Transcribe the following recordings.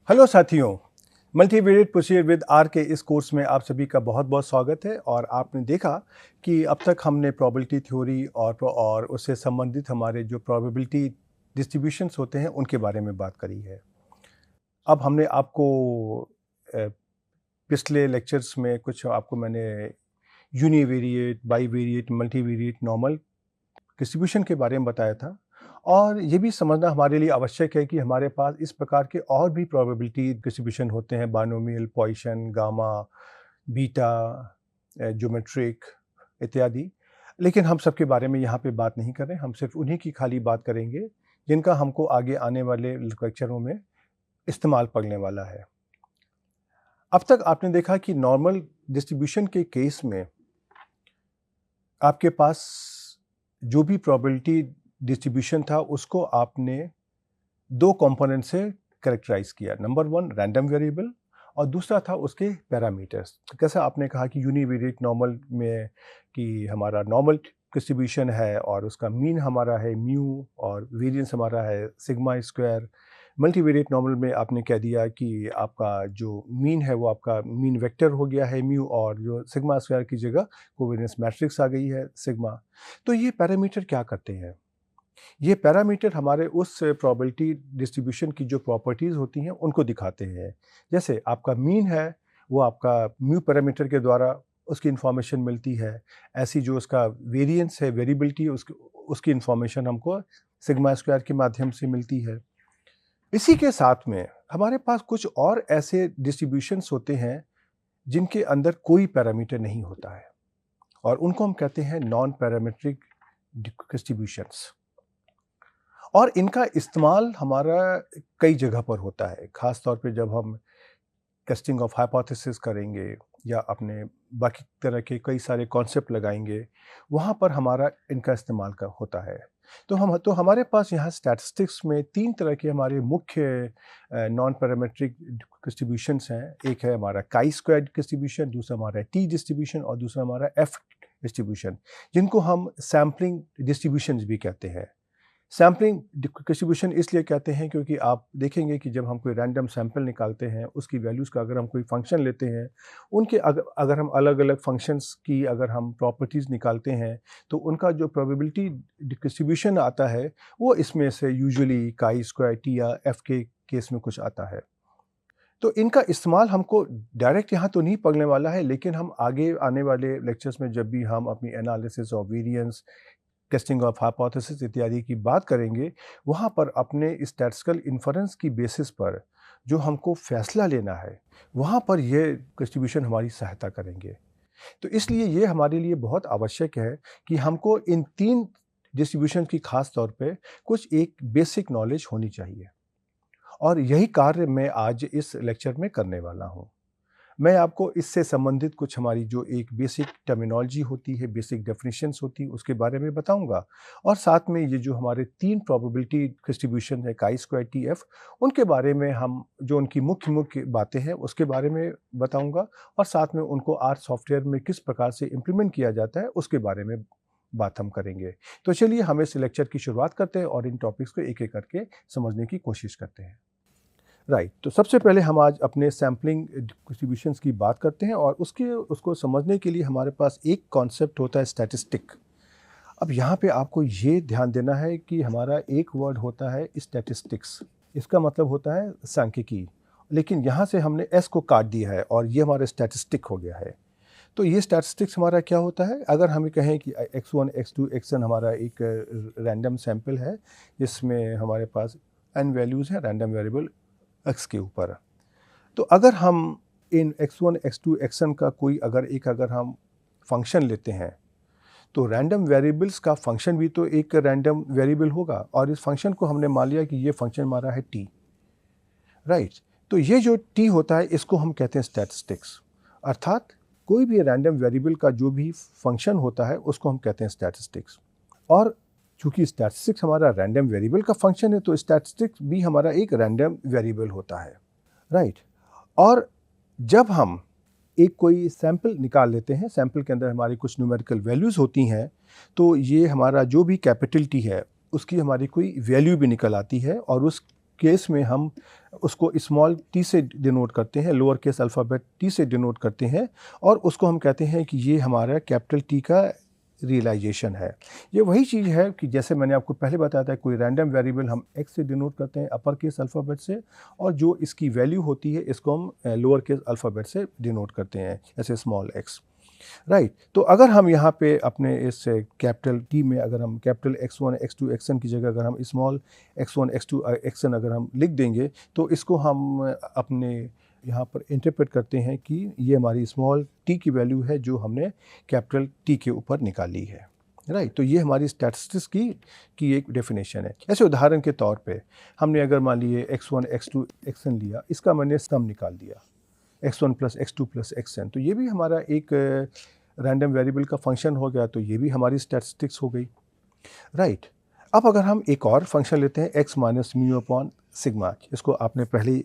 Hello साथियों, multivariate procedure with are के इस कोर्स में आप सभी का बहुत बहुत स्वागत है। और आपने देखा कि अब तक हमने प्रोबेबिलिटी थ्योरी और उससे संबंधित हमारे जो प्रोबेबिलिटी डिस्ट्रीब्यूशंस होते हैं उनके बारे में बात करी है। अब हमने आपको पिछले लेक्चर्स में कुछ आपको मैंने univariate, bivariate, multivariate, normal distribution के बारे में बताया था। और ये भी समझना हमारे लिए आवश्यक है कि हमारे पास इस प्रकार के और भी प्रोबेबिलिटी डिस्ट्रीब्यूशन होते हैं, binomial, Poisson, gamma, beta, geometric इत्यादि। लेकिन हम सबके बारे में यहाँ पे बात नहीं कर रहे हैं, हम सिर्फ उन्हीं की खाली बात करेंगे जिनका हमको आगे आने वाले लेक्चरों में इस्तेमाल पड़ने वाला है। अब तक आपने देखा कि नॉर्मल डिस्ट्रीब्यूशन के केस में आपके पास जो भी प्रोबेबिलिटी डिस्ट्रीब्यूशन था उसको आपने दो कंपोनेंट से कैरेक्टराइज किया। नंबर वन रैंडम वेरिएबल और दूसरा था उसके पैरामीटर्स। कैसा आपने कहा कि यूनिवेरिएट नॉर्मल में कि हमारा नॉर्मल डिस्ट्रीब्यूशन है और उसका मीन हमारा है म्यू और वेरिएंस हमारा है सिग्मा स्क्वायर। मल्टीवेरिएट नॉर्मल में आपने कह दिया कि आपका जो मीन है वो आपका मीन वेक्टर हो गया है म्यू, और जो सिग्मा स्क्वायर की जगह कोवेरिएंस मैट्रिक्स आ गई है सिग्मा। तो ये पैरामीटर क्या करते हैं? ये पैरामीटर हमारे उस प्रोबेबिलिटी डिस्ट्रीब्यूशन की जो प्रॉपर्टीज़ होती हैं उनको दिखाते हैं। जैसे आपका मीन है वो आपका म्यू पैरामीटर के द्वारा उसकी इन्फॉर्मेशन मिलती है। ऐसी जो उसका वेरिएंस है, वेरिएबिलिटी, उसकी इन्फॉर्मेशन हमको सिग्मा स्क्वायर के माध्यम से मिलती है। इसी के साथ में हमारे पास कुछ और ऐसे डिस्ट्रीब्यूशंस होते हैं जिनके अंदर कोई पैरामीटर नहीं होता है और उनको हम कहते हैं नॉन पैरामीट्रिक डिस्ट्रीब्यूशंस। और इनका इस्तेमाल हमारा कई जगह पर होता है, ख़ास तौर पे जब हम टेस्टिंग ऑफ हाइपोथेसिस करेंगे या अपने बाकी तरह के कई सारे कॉन्सेप्ट लगाएंगे, वहाँ पर हमारा इनका इस्तेमाल का होता है। तो हमारे पास यहाँ स्टैटिस्टिक्स में तीन तरह के हमारे मुख्य नॉन पैरामेट्रिक डिस्ट्रीब्यूशंस हैं। एक है हमारा काई स्क्वायर डिस्ट्रीब्यूशन, दूसरा हमारा टी डिस्ट्रीब्यूशन और दूसरा हमारा एफ डिस्ट्रीब्यूशन, जिनको हम सैम्पलिंग डिस्ट्रीब्यूशंस भी कहते हैं। सैम्पलिंग डिस्ट्रीब्यूशन इसलिए कहते हैं क्योंकि आप देखेंगे कि जब हम कोई रैंडम सैंपल निकालते हैं, उसकी वैल्यूज़ का अगर हम कोई फंक्शन लेते हैं, उनके अगर हम अलग-अलग फंक्शंस की अगर हम प्रॉपर्टीज़ निकालते हैं, तो उनका जो प्रोबेबिलिटी डिस्ट्रीब्यूशन आता है, वो इसमें से यूजुअली काई स्क्वायर टी या एफ के केस में कुछ आता है। तो इनका इस्तेमाल हमको डायरेक्ट यहाँ तो नहीं पड़ने वाला है, लेकिन हम आगे आने वाले लेक्चर्स में जब भी हम अपनी analysis of variance, testing of hypothesis इत्यादि की बात करेंगे, वहाँ पर अपने स्टैटिस्टिकल इन्फरेंस की बेसिस पर जो हमको फैसला लेना है, वहाँ पर ये डिस्ट्रीब्यूशन हमारी सहायता करेंगे। तो इसलिए ये हमारे लिए बहुत आवश्यक है कि हमको इन तीन डिस्ट्रीब्यूशन की खास तौर पे कुछ एक बेसिक नॉलेज होनी चाहिए, और यही कार्य मैं आज इस लेक्चर में करने वाला हूँ। मैं आपको इससे संबंधित कुछ हमारी जो एक बेसिक टर्मिनोलॉजी होती है, बेसिक डेफिनेशंस होती है, उसके बारे में बताऊंगा, और साथ में ये जो हमारे तीन प्रोबेबिलिटी डिस्ट्रीब्यूशन है काई स्क्वायर टी एफ, उनके बारे में हम जो उनकी मुख्य मुख्य बातें हैं उसके बारे में बताऊंगा, और साथ में उनको आर सॉफ्टवेयर में किस प्रकार से इम्प्लीमेंट किया जाता है उसके बारे में बात हम करेंगे। तो चलिए हम इस लेक्चर की शुरुआत करते हैं और इन टॉपिक्स को एक एक करके समझने की कोशिश करते हैं। राइट, तो सबसे पहले हम आज अपने सैम्पलिंग डिस्ट्रीब्यूशंस की बात करते हैं, और उसको समझने के लिए हमारे पास एक कॉन्सेप्ट होता है स्टैटिस्टिक। अब यहाँ पे आपको ये ध्यान देना है कि हमारा एक वर्ड होता है स्टैटिस्टिक्स, इसका मतलब होता है सांख्यिकी, लेकिन यहाँ से हमने एस को काट दिया है और ये हमारा स्टैटिस्टिक हो गया है। तो ये स्टैटिस्टिक्स हमारा क्या होता है? अगर हमें कहें कि x1, x2, xn हमारा एक रैंडम सैम्पल है जिसमें हमारे पास n वैल्यूज़ हैं रैंडम वेरिएबल x के ऊपर, तो अगर हम इन x1, x2, xn का कोई अगर हम फंक्शन लेते हैं, तो रैंडम वेरिएबल्स का फंक्शन भी तो एक रैंडम वेरिएबल होगा, और इस फंक्शन को हमने मान लिया कि ये फंक्शन हमारा है t। राइट, तो ये जो t होता है इसको हम कहते हैं स्टैटिस्टिक्स, अर्थात कोई भी रैंडम वेरिएबल का जो भी फंक्शन होता है उसको हम कहते हैं स्टैटिस्टिक्स। और चूँकि स्टैटिस्टिक्स हमारा रैंडम वेरिएबल का फंक्शन है, तो स्टैटिस्टिक्स भी हमारा एक रैंडम वेरिएबल होता है। राइट, और जब हम एक कोई सैंपल निकाल लेते हैं, सैंपल के अंदर हमारी कुछ न्यूमेरिकल वैल्यूज़ होती हैं, तो ये हमारा जो भी कैपिटल टी है उसकी हमारी कोई वैल्यू भी निकल आती है, और उस केस में हम उसको स्मॉल टी से डिनोट करते हैं, लोअर केस अल्फ़ाबेट टी से डिनोट करते हैं, और उसको हम कहते हैं कि ये हमारा कैपिटल टी का रियलाइजेशन है। ये वही चीज़ है कि जैसे मैंने आपको पहले बताया था, कोई रैंडम वेरिएबल हम एक्स से डिनोट करते हैं अपर केस अल्फ़ाबेट से, और जो इसकी वैल्यू होती है इसको हम लोअर केस अल्फ़ाबेट से डिनोट करते हैं, जैसे स्मॉल एक्स। राइट। तो अगर हम यहाँ पे अपने इस कैपिटल टी में अगर हम कैपिटल x1 x2 xn की जगह अगर हम स्मॉल x1 x2 xn अगर हम लिख देंगे, तो इसको हम अपने यहाँ पर इंटरप्रेट करते हैं कि ये हमारी स्मॉल टी की वैल्यू है जो हमने कैपिटल टी के ऊपर निकाली है। राइट। तो ये हमारी स्टैटिस्टिक्स की एक डेफिनेशन है। ऐसे उदाहरण के तौर पे हमने अगर मान लिए x1 x2 xn लिया, इसका मैंने सम निकाल दिया x1 plus x2 plus xn, तो ये भी हमारा एक रैंडम वेरिएबल का फंक्शन हो गया, तो ये भी हमारी स्टैटिस्टिक्स हो गई। राइट। अब अगर हम एक और फंक्शन लेते हैं x minus mu upon sigma, इसको आपने पहले ही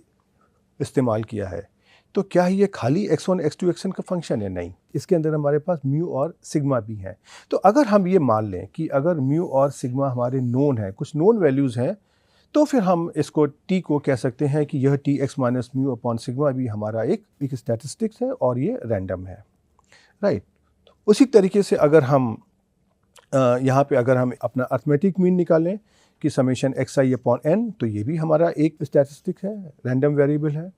इस्तेमाल किया है, तो क्या ये खाली x1 x2 xn का फंक्शन है? नहीं, इसके अंदर हमारे पास म्यू और सिग्मा भी हैं। तो अगर हम ये मान लें कि अगर म्यू और सिग्मा हमारे नोन हैं, कुछ नोन वैल्यूज़ हैं, तो फिर हम इसको टी को कह सकते हैं कि यह T x minus mu upon sigma भी हमारा एक स्टैटिस्टिक्स है और ये रैंडम है। राइट। उसी तरीके से अगर हम यहाँ पे अगर हम अपना अर्थमेटिक मीन निकालें कि समेशन एक्स आई अपॉन एन, तो ये भी हमारा एक स्टैटिस्टिक है, रैंडम वेरिएबल है।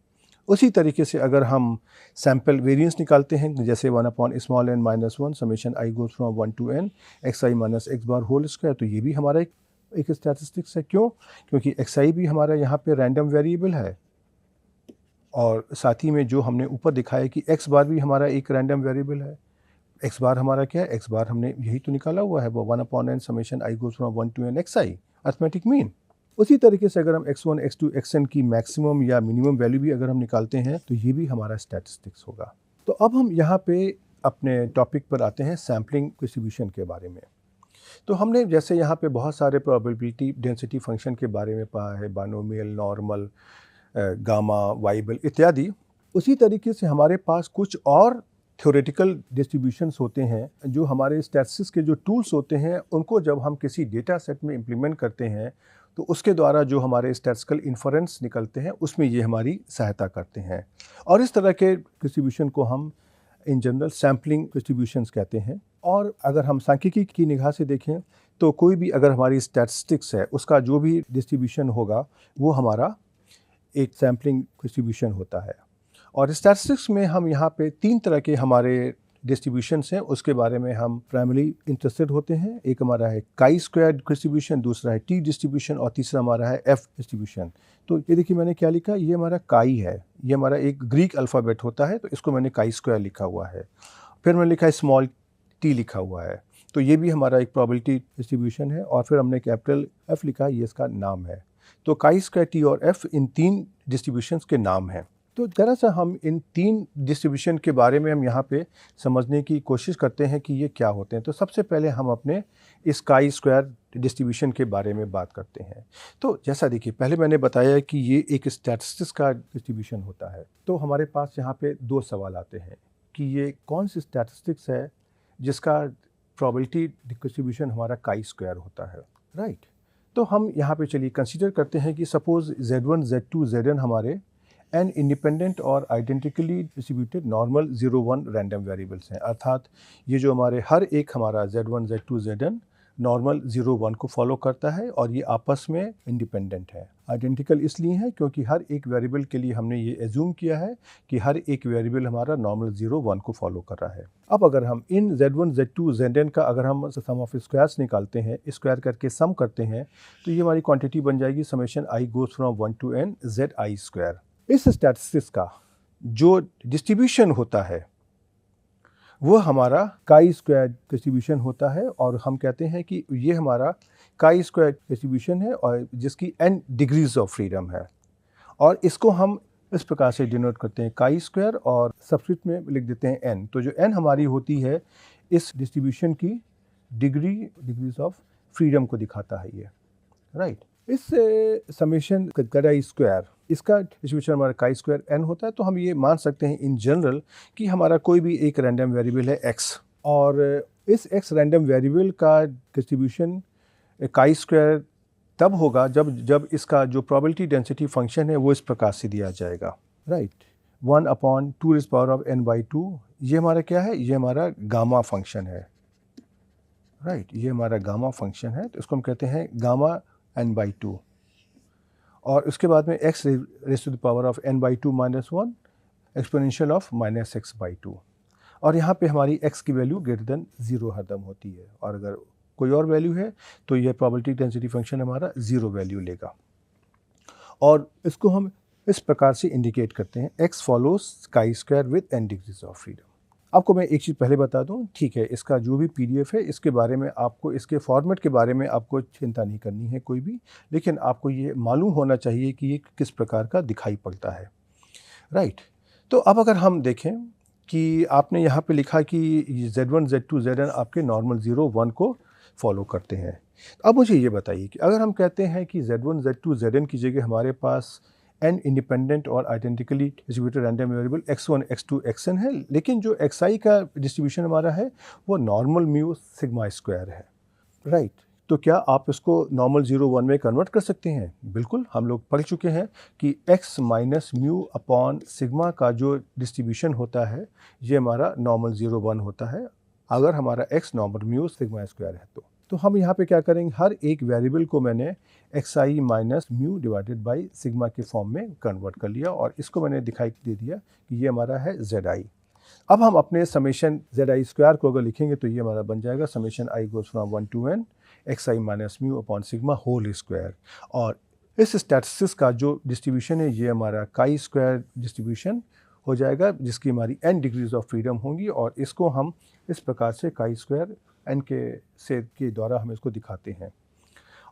उसी तरीके से अगर हम सैम्पल वेरिएंस निकालते हैं, जैसे 1 upon small n minus 1 summation i goes from 1 to n x i minus x bar whole square, तो ये भी हमारा एक स्टैटिस्टिक्स है। क्यों? क्योंकि एक्स आई भी हमारा यहाँ पे रैंडम वेरिएबल है, और साथ ही में जो हमने ऊपर दिखाया कि एक्स बार भी हमारा एक रैंडम वेरिएबल है। एक्स बार हमारा क्या है? एक्स बार हमने यही तो निकाला हुआ है, वो 1 upon n summation i goes from 1 to n x i, arithmetic mean. उसी तरीके से अगर हम x1 x2 xn की मैक्सिमम या मिनिमम वैल्यू भी अगर हम निकालते हैं, तो ये भी हमारा स्टैटिस्टिक्स होगा। तो अब हम यहाँ पे अपने टॉपिक पर आते हैं सैम्पलिंग डिस्ट्रीब्यूशन के बारे में। तो हमने जैसे यहाँ पे बहुत सारे प्रोबेबिलिटी डेंसिटी फंक्शन के बारे में पढ़ा है, बाइनोमियल, नॉर्मल, गामा, वाइबल इत्यादि। उसी तरीके से हमारे पास कुछ और थ्योरेटिकल डिस्ट्रीब्यूशंस होते हैं, जो हमारे स्टैटिस्टिक्स के जो टूल्स होते हैं, उनको जब हम किसी डेटा सेट में इम्प्लीमेंट करते हैं, तो उसके द्वारा जो हमारे स्टैटिस्टिकल इन्फरेंस निकलते हैं, उसमें ये हमारी सहायता करते हैं। और इस तरह के डिस्ट्रीब्यूशन को हम इन जनरल सैम्पलिंग डिस्ट्रीब्यूशंस कहते हैं। और अगर हम सांख्यिकी की निगाह से देखें, तो कोई भी अगर हमारी स्टैटिस्टिक्स है, उसका जो भी डिस्ट्रीब्यूशन होगा, वो हमारा एक सैम्पलिंग डिस्ट्रीब्यूशन होता है। और स्टैटिस्टिक्स में हम यहाँ पे 3 तरह के हमारे डिस्ट्रीब्यूशंस हैं, उसके बारे में हम प्राइमरी इंटरेस्टेड होते हैं। एक हमारा है काई स्क्वायर डिस्ट्रीब्यूशन, दूसरा है टी डिस्ट्रीब्यूशन, और तीसरा हमारा है एफ डिस्ट्रीब्यूशन। तो ये देखिए मैंने क्या लिखा, ये हमारा काई है, ये हमारा एक ग्रीक अल्फ़ाबेट होता है, तो इसको मैंने काई स्क्वायर लिखा हुआ है। फिर मैंने लिखा है स्मॉल टी लिखा हुआ है, तो ये भी हमारा एक प्रोबेबिलिटी डिस्ट्रीब्यूशन है। और फिर हमने कैपिटल एफ लिखा है, ये इसका नाम है। तो काई स्क्वायर, टी और एफ इन 3 डिस्ट्रीब्यूशंस के नाम हैं। तो ज़रा सा हम इन 3 डिस्ट्रीब्यूशन के बारे में हम यहाँ पे समझने की कोशिश करते हैं कि ये क्या होते हैं। तो सबसे पहले हम अपने इस काई स्क्वायर डिस्ट्रीब्यूशन के बारे में बात करते हैं। तो जैसा देखिए, पहले मैंने बताया कि ये एक स्टैटिस्टिक्स का डिस्ट्रीब्यूशन होता है। तो हमारे पास यहाँ पे 2 सवाल आते हैं कि ये कौन सी स्टैटिस्टिक्स है जिसका प्रोबेबिलिटी डिस्ट्रीब्यूशन हमारा काई स्क्वायर होता है। राइट। तो हम यहाँ पे चलिए कंसीडर करते हैं कि सपोज Z1, Z2, Zn हमारे एन इंडिपेंडेंट और identically distributed normal 0, 1 random variables हैं। अर्थात ये जो हमारे हर एक हमारा Z1, Z2, Zn नॉर्मल 0, 1 को फॉलो करता है, और ये आपस में इंडिपेंडेंट है। आइडेंटिकल इसलिए है क्योंकि हर एक वेरिएबल के लिए हमने ये एज्यूम किया है कि हर एक वेरिएबल हमारा नॉर्मल 0, 1 को फॉलो कर रहा है। अब अगर हम इन Z1, Z2, Zn का अगर हम सम ऑफ स्क्वायर्स निकालते हैं, स्क्वायर करके सम करते हैं, तो ये हमारी क्वांटिटी बन जाएगी summation i goes from 1 to n ZI square. इस स्टैटिस्टिक्स का जो डिस्ट्रीब्यूशन होता है, वो हमारा काई स्क्वायर डिस्ट्रीब्यूशन होता है, और हम कहते हैं कि ये हमारा काई स्क्वायर डिस्ट्रीब्यूशन है, और जिसकी n डिग्रीज ऑफ फ्रीडम है। और इसको हम इस प्रकार से डिनोट करते हैं काई स्क्वायर, और सब्स्क्रिप्ट में लिख देते हैं n। तो जो n हमारी होती है, इस डिस्ट्रीब्यूशन की डिग्रीज ऑफ फ्रीडम को दिखाता है ये। राइट। इस समेशन काई स्क्वायर, इसका डिस्ट्रीब्यूशन हमारा काई स्क्वायर n होता है। तो हम ये मान सकते हैं इन जनरल कि हमारा कोई भी एक रैंडम वेरिएबल है x, और इस x रैंडम वेरिएबल का डिस्ट्रीब्यूशन काई स्क्वायर तब होगा जब जब इसका जो प्रोबेबिलिटी डेंसिटी फंक्शन है वो इस प्रकार से दिया जाएगा, राइट। 1/2n/2 ये हमारा क्या है, ये हमारा गामा फंक्शन है, राइट। ये हमारा गामा फंक्शन है, तो इसको हम कहते हैं गामा n/2। और उसके बाद में x raise to the power of n/2 - 1 exponential of -x/2। और यहाँ पे हमारी x की वैल्यू ग्रेटर देन 0 हरदम होती है, और अगर कोई और वैल्यू है तो ये प्रोबेबिलिटी डेंसिटी फंक्शन हमारा 0 वैल्यू लेगा। और इसको हम इस प्रकार से इंडिकेट करते हैं, x follows chi² with n degrees of freedom. आपको मैं एक चीज़ पहले बता दूं, ठीक है, इसका जो भी PDF है इसके बारे में आपको, इसके फॉर्मेट के बारे में आपको चिंता नहीं करनी है कोई भी, लेकिन आपको ये मालूम होना चाहिए कि ये किस प्रकार का दिखाई पड़ता है, राइट। तो अब अगर हम देखें कि आपने यहाँ पे लिखा कि Z1, Z2, Zn आपके नॉर्मल 0, 1 को फॉलो करते हैं। अब मुझे ये बताइए कि अगर हम कहते हैं कि Z1, Z2, Zn की जगह हमारे पास n इंडिपेंडेंट और identically distributed random variable x1, x2, xn है, लेकिन जो xi का डिस्ट्रीब्यूशन हमारा है वो नॉर्मल म्यू सिग्मा स्क्वायर है, राइट। तो क्या आप इसको नॉर्मल 0, 1 में कन्वर्ट कर सकते हैं? बिल्कुल, हम लोग पढ़ चुके हैं कि x minus mu upon sigma का जो डिस्ट्रीब्यूशन होता है ये हमारा नॉर्मल 0, 1 होता है अगर हमारा x normal mu sigma square है। तो हम यहाँ पे क्या करेंगे, हर एक वेरिएबल को मैंने xi minus mu divided by sigma के फॉर्म में कन्वर्ट कर लिया, और इसको मैंने दिखाई दे दिया कि ये हमारा है zi। अब हम अपने समेशन zi² को अगर लिखेंगे तो ये हमारा बन जाएगा summation i goes from 1 to n xi minus mu upon sigma whole square. और इस स्टैटिस्टिक्स का जो डिस्ट्रीब्यूशन है ये हमारा chi² डिस्ट्रीब्यूशन हो जाएगा, जिसकी हमारी n डिग्रीज ऑफ फ्रीडम होंगी, और इसको हम इस प्रकार से chi² n के द्वारा हम इसको दिखाते हैं।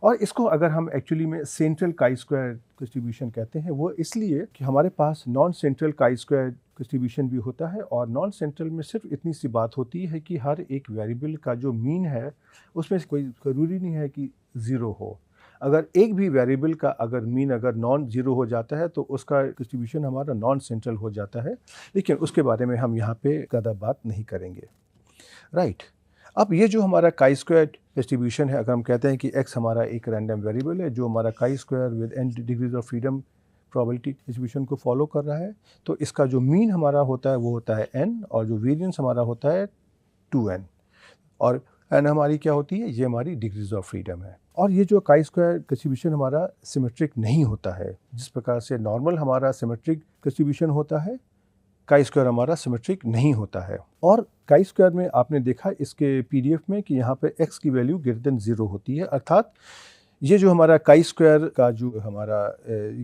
और इसको अगर हम एक्चुअली में सेंट्रल chi² डिस्ट्रीब्यूशन कहते हैं, वो इसलिए कि हमारे पास नॉन सेंट्रल chi² डिस्ट्रीब्यूशन भी होता है, और नॉन सेंट्रल में सिर्फ इतनी सी बात होती है कि हर एक वेरिएबल का जो मीन है उसमें कोई ज़रूरी नहीं है कि 0 हो। अगर एक भी वेरिएबल का अगर मीन अगर नॉन 0 हो जाता है तो उसका डिस्ट्रीब्यूशन हमारा नॉन सेंट्रल हो जाता है, लेकिन उसके बारे में हम यहाँ पे ज़्यादा बात नहीं करेंगे, राइट। अब ये जो हमारा chi² डिस्ट्रीब्यूशन है, अगर हम कहते हैं कि x हमारा एक रैंडम वेरिएबल है जो हमारा chi² with n degrees of freedom probability distribution को फॉलो कर रहा है, तो इसका जो मीन हमारा होता है वो होता है n, और जो वेरिएंस हमारा होता है 2n, और n हमारी क्या होती है, ये हमारी डिग्रीज ऑफ फ्रीडम है। और ये जो chi² डिस्ट्रीब्यूशन हमारा सिमेट्रिक नहीं होता है, जिस प्रकार से नॉर्मल हमारा सिमेट्रिक डिस्ट्रीब्यूशन होता है, chi² हमारा सिमेट्रिक नहीं होता है। और chi² में आपने देखा इसके PDF में कि यहाँ पे x की वैल्यू ग्रेटर देन 0 होती है, अर्थात ये जो हमारा chi² का जो हमारा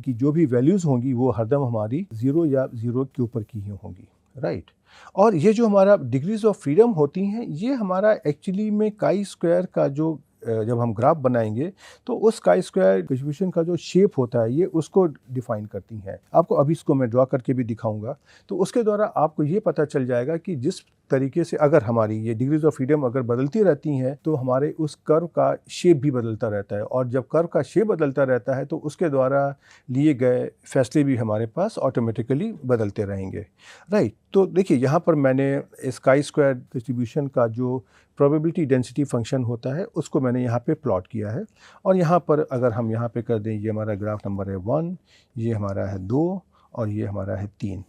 की जो भी वैल्यूज़ होंगी वो हरदम हमारी 0 या 0 के ऊपर की ही होंगी, राइट। और ये जो हमारा डिग्रीज ऑफ फ्रीडम होती हैं ये हमारा एक्चुअली में chi² का जो जब हम ग्राफ बनाएंगे तो उस chi² डिस्ट्रीब्यूशन का जो शेप होता है ये उसको डिफाइन करती हैं। आपको अभी इसको मैं ड्रॉ करके भी दिखाऊंगा, तो उसके द्वारा आपको ये पता चल जाएगा कि जिस तरीके से अगर हमारी ये डिग्रीज ऑफ फ्रीडम अगर बदलती रहती हैं तो हमारे उस कर्व का शेप भी बदलता रहता है, और जब कर्व का शेप बदलता रहता है तो उसके द्वारा लिए गए फैसले भी हमारे पास ऑटोमेटिकली बदलते रहेंगे, राइट। तो देखिए यहाँ पर मैंने इस chi² डिस्ट्रीब्यूशन का जो प्रोबेबिलिटी डेंसिटी फंक्शन होता है उसको मैंने यहाँ पे प्लॉट किया है, और यहाँ पर अगर हम यहाँ पे कर दें, ये हमारा ग्राफ नंबर है 1, ये हमारा है 2, और ये हमारा है 3।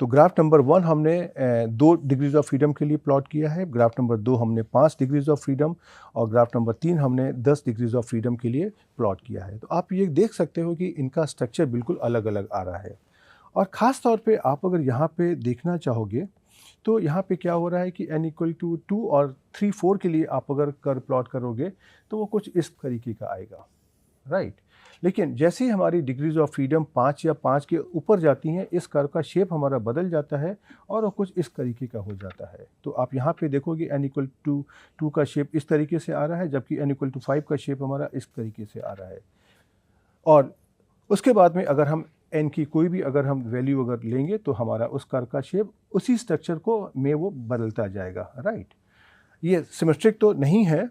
तो ग्राफ नंबर 1 हमने 2 डिग्रीज ऑफ फ्रीडम के लिए प्लॉट किया है, ग्राफ नंबर 2 हमने 5 डिग्रीज ऑफ फ्रीडम, और ग्राफ नंबर 3 हमने 10 डिग्रीज ऑफ फ्रीडम के लिए प्लॉट किया है। तो आप ये देख सकते हो कि इनका स्ट्रक्चर बिल्कुल अलग अलग आ रहा है। और ख़ास तौर पे आप अगर यहाँ पे देखना चाहोगे तो यहाँ पे क्या हो रहा है कि n = 2 और 3, 4 के लिए आप अगर कर्व प्लॉट करोगे तो वो कुछ इस तरीके का आएगा, राइट। लेकिन जैसे ही हमारी डिग्रीज ऑफ फ्रीडम 5 या 5 के ऊपर जाती हैं, इस कर्व का शेप हमारा बदल जाता है और वो कुछ इस तरीके का हो जाता है। तो आप यहाँ पे देखोगे n = 2 का शेप इस तरीके से आ रहा है, जबकि n = 5 का शेप हमारा इस तरीके से आ रहा है। और उसके बाद में अगर हम n की कोई भी अगर हम वैल्यू अगर लेंगे तो हमारा उस कर्व का शेप उसी स्ट्रक्चर को में वो बदलता जाएगा, राइट। ये सिमेट्रिक तो नहीं है,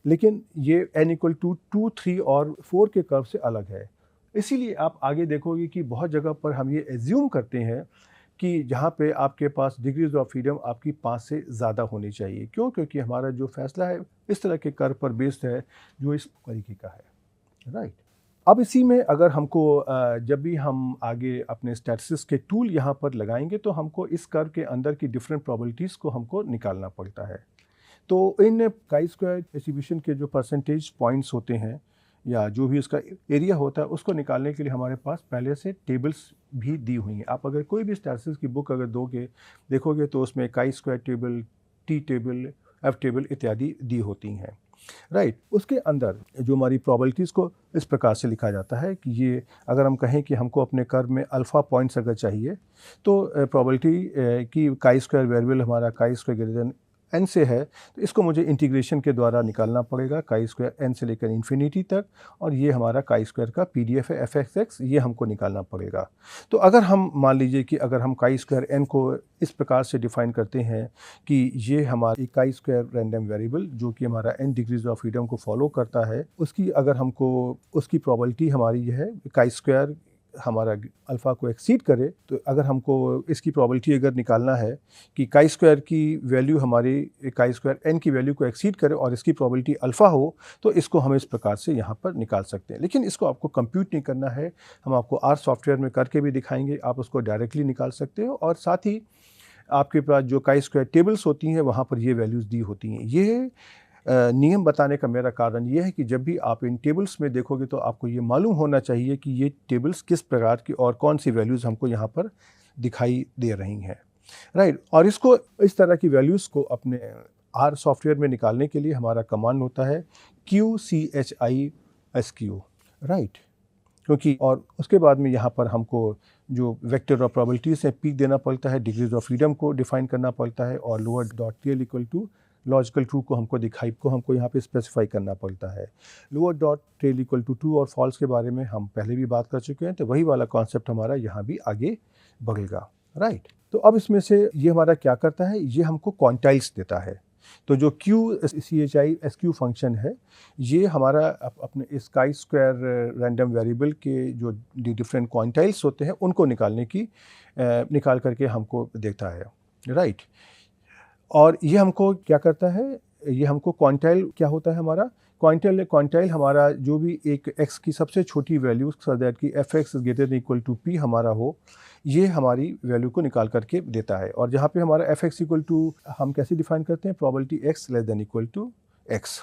लेकिन ये n = 2, 3 और 4 के कर्व से अलग है। इसीलिए आप आगे देखोगे कि बहुत जगह पर हम ये एज्यूम करते हैं कि जहाँ पे आपके पास डिग्रीज ऑफ फ्रीडम आपकी 5 से ज़्यादा होनी चाहिए। क्यों? क्योंकि हमारा जो फैसला है इस तरह के कर्व पर बेस्ड है जो इस तरीके का है, राइट। अब इसी में अगर हमको जब भी हम आगे अपने स्टैटिस्टिक्स के टूल यहाँ पर लगाएंगे तो हमको इस कर्व के अंदर की डिफरेंट प्रोबेबिलिटीज़ को हमको निकालना पड़ता है। तो इन काई स्क्वायर डिस्ट्रीब्यूशन के जो परसेंटेज पॉइंट्स होते हैं या जो भी उसका एरिया होता है उसको निकालने के लिए हमारे पास पहले से टेबल्स भी दी हुई हैं। आप अगर कोई भी स्टैटिस्टिक्स की बुक अगर देखोगे तो उसमें chi square table, tea table, F table इत्यादि दी होती हैं। राइट। उसके अंदर जो हमारी प्रोबेबिलिटीज़ को इस प्रकार से लिखा जाता है कि ये अगर हम कहें कि हमको अपने कर्व में अल्फ़ा पॉइंट्स अगर चाहिए तो प्रोबेबिलिटी कि काई स्क्वायर वेरिएबल हमारा chi square greater than N से है तो इसको मुझे इंटीग्रेशन के द्वारा निकालना पड़ेगा काई स्क्वायर एन से लेकर इन्फिनिटी तक, और ये हमारा काई स्क्वायर का पीडीएफ है एफ ये हमको निकालना पड़ेगा। तो अगर हम मान लीजिए कि अगर हम काई स्क्वायर एन को इस प्रकार से डिफाइन करते हैं कि ये हमारी काई स्क्वायर रैंडम वेरिएबल जो कि हमारा एन डिग्रीज ऑफ फ्रीडम को फॉलो करता है, उसकी अगर हमको उसकी प्रोबेबिलिटी हमारी ये है काई स्क्वायर हमारा अल्फ़ा को एक्सीड करे, तो अगर हमको इसकी प्रोबेबिलिटी अगर निकालना है कि काई स्क्वायर की वैल्यू हमारी काई स्क्वायर एन की वैल्यू को एक्सीड करे और इसकी प्रोबेबिलिटी अल्फ़ा हो, तो इसको हम इस प्रकार से यहाँ पर निकाल सकते हैं। लेकिन इसको आपको कंप्यूट नहीं करना है, हम आपको आर सॉफ्टवेयर में करके भी दिखाएंगे। आप उसको डायरेक्टली निकाल सकते हो और साथ ही आपके पास जो काई स्क्वायर टेबल्स होती हैं वहाँ पर ये वैल्यूज़ दी होती हैं। ये नियम बताने का मेरा कारण ये है कि जब भी आप इन टेबल्स में देखोगे तो आपको ये मालूम होना चाहिए कि ये टेबल्स किस प्रकार की और कौन सी वैल्यूज़ हमको यहाँ पर दिखाई दे रही हैं। राइट। और इसको इस तरह की वैल्यूज़ को अपने आर सॉफ्टवेयर में निकालने के लिए हमारा कमांड होता है QCHISQ। राइट। क्योंकि और उसके बाद में यहाँ पर हमको जो वेक्टर ऑफ प्रोबेबिलिटीज़ है पी देना पड़ता है, डिग्रीज ऑफ फ्रीडम को डिफाइन करना पड़ता है, और lower dot tail equal to logical true को हमको यहाँ पे स्पेसिफाई करना पड़ता है। Lower dot tail equal to true और फॉल्स के बारे में हम पहले भी बात कर चुके हैं, तो वही वाला कॉन्सेप्ट हमारा यहाँ भी आगे बढ़ेगा। राइट। तो अब इसमें से ये हमारा क्या करता है, ये हमको क्वांटाइल्स देता है। तो जो QCHISQ फंक्शन है ये हमारा अपने इस काई स्क्वायर रैंडम वेरिएबल के जो डिफरेंट क्वांटाइल्स होते हैं उनको निकाल करके हमको देता है। राइट। और ये हमको क्या करता है, ये हमको क्वांटाइल क्या होता है हमारा क्वांटाइल हमारा जो भी एक x की सबसे छोटी वैल्यू सो दैट कि fx greater than equal to p हमारा हो, ये हमारी वैल्यू को निकाल करके देता है। और जहाँ पे हमारा fx इक्वल टू हम कैसे डिफाइन करते हैं, probability x less than equal to x।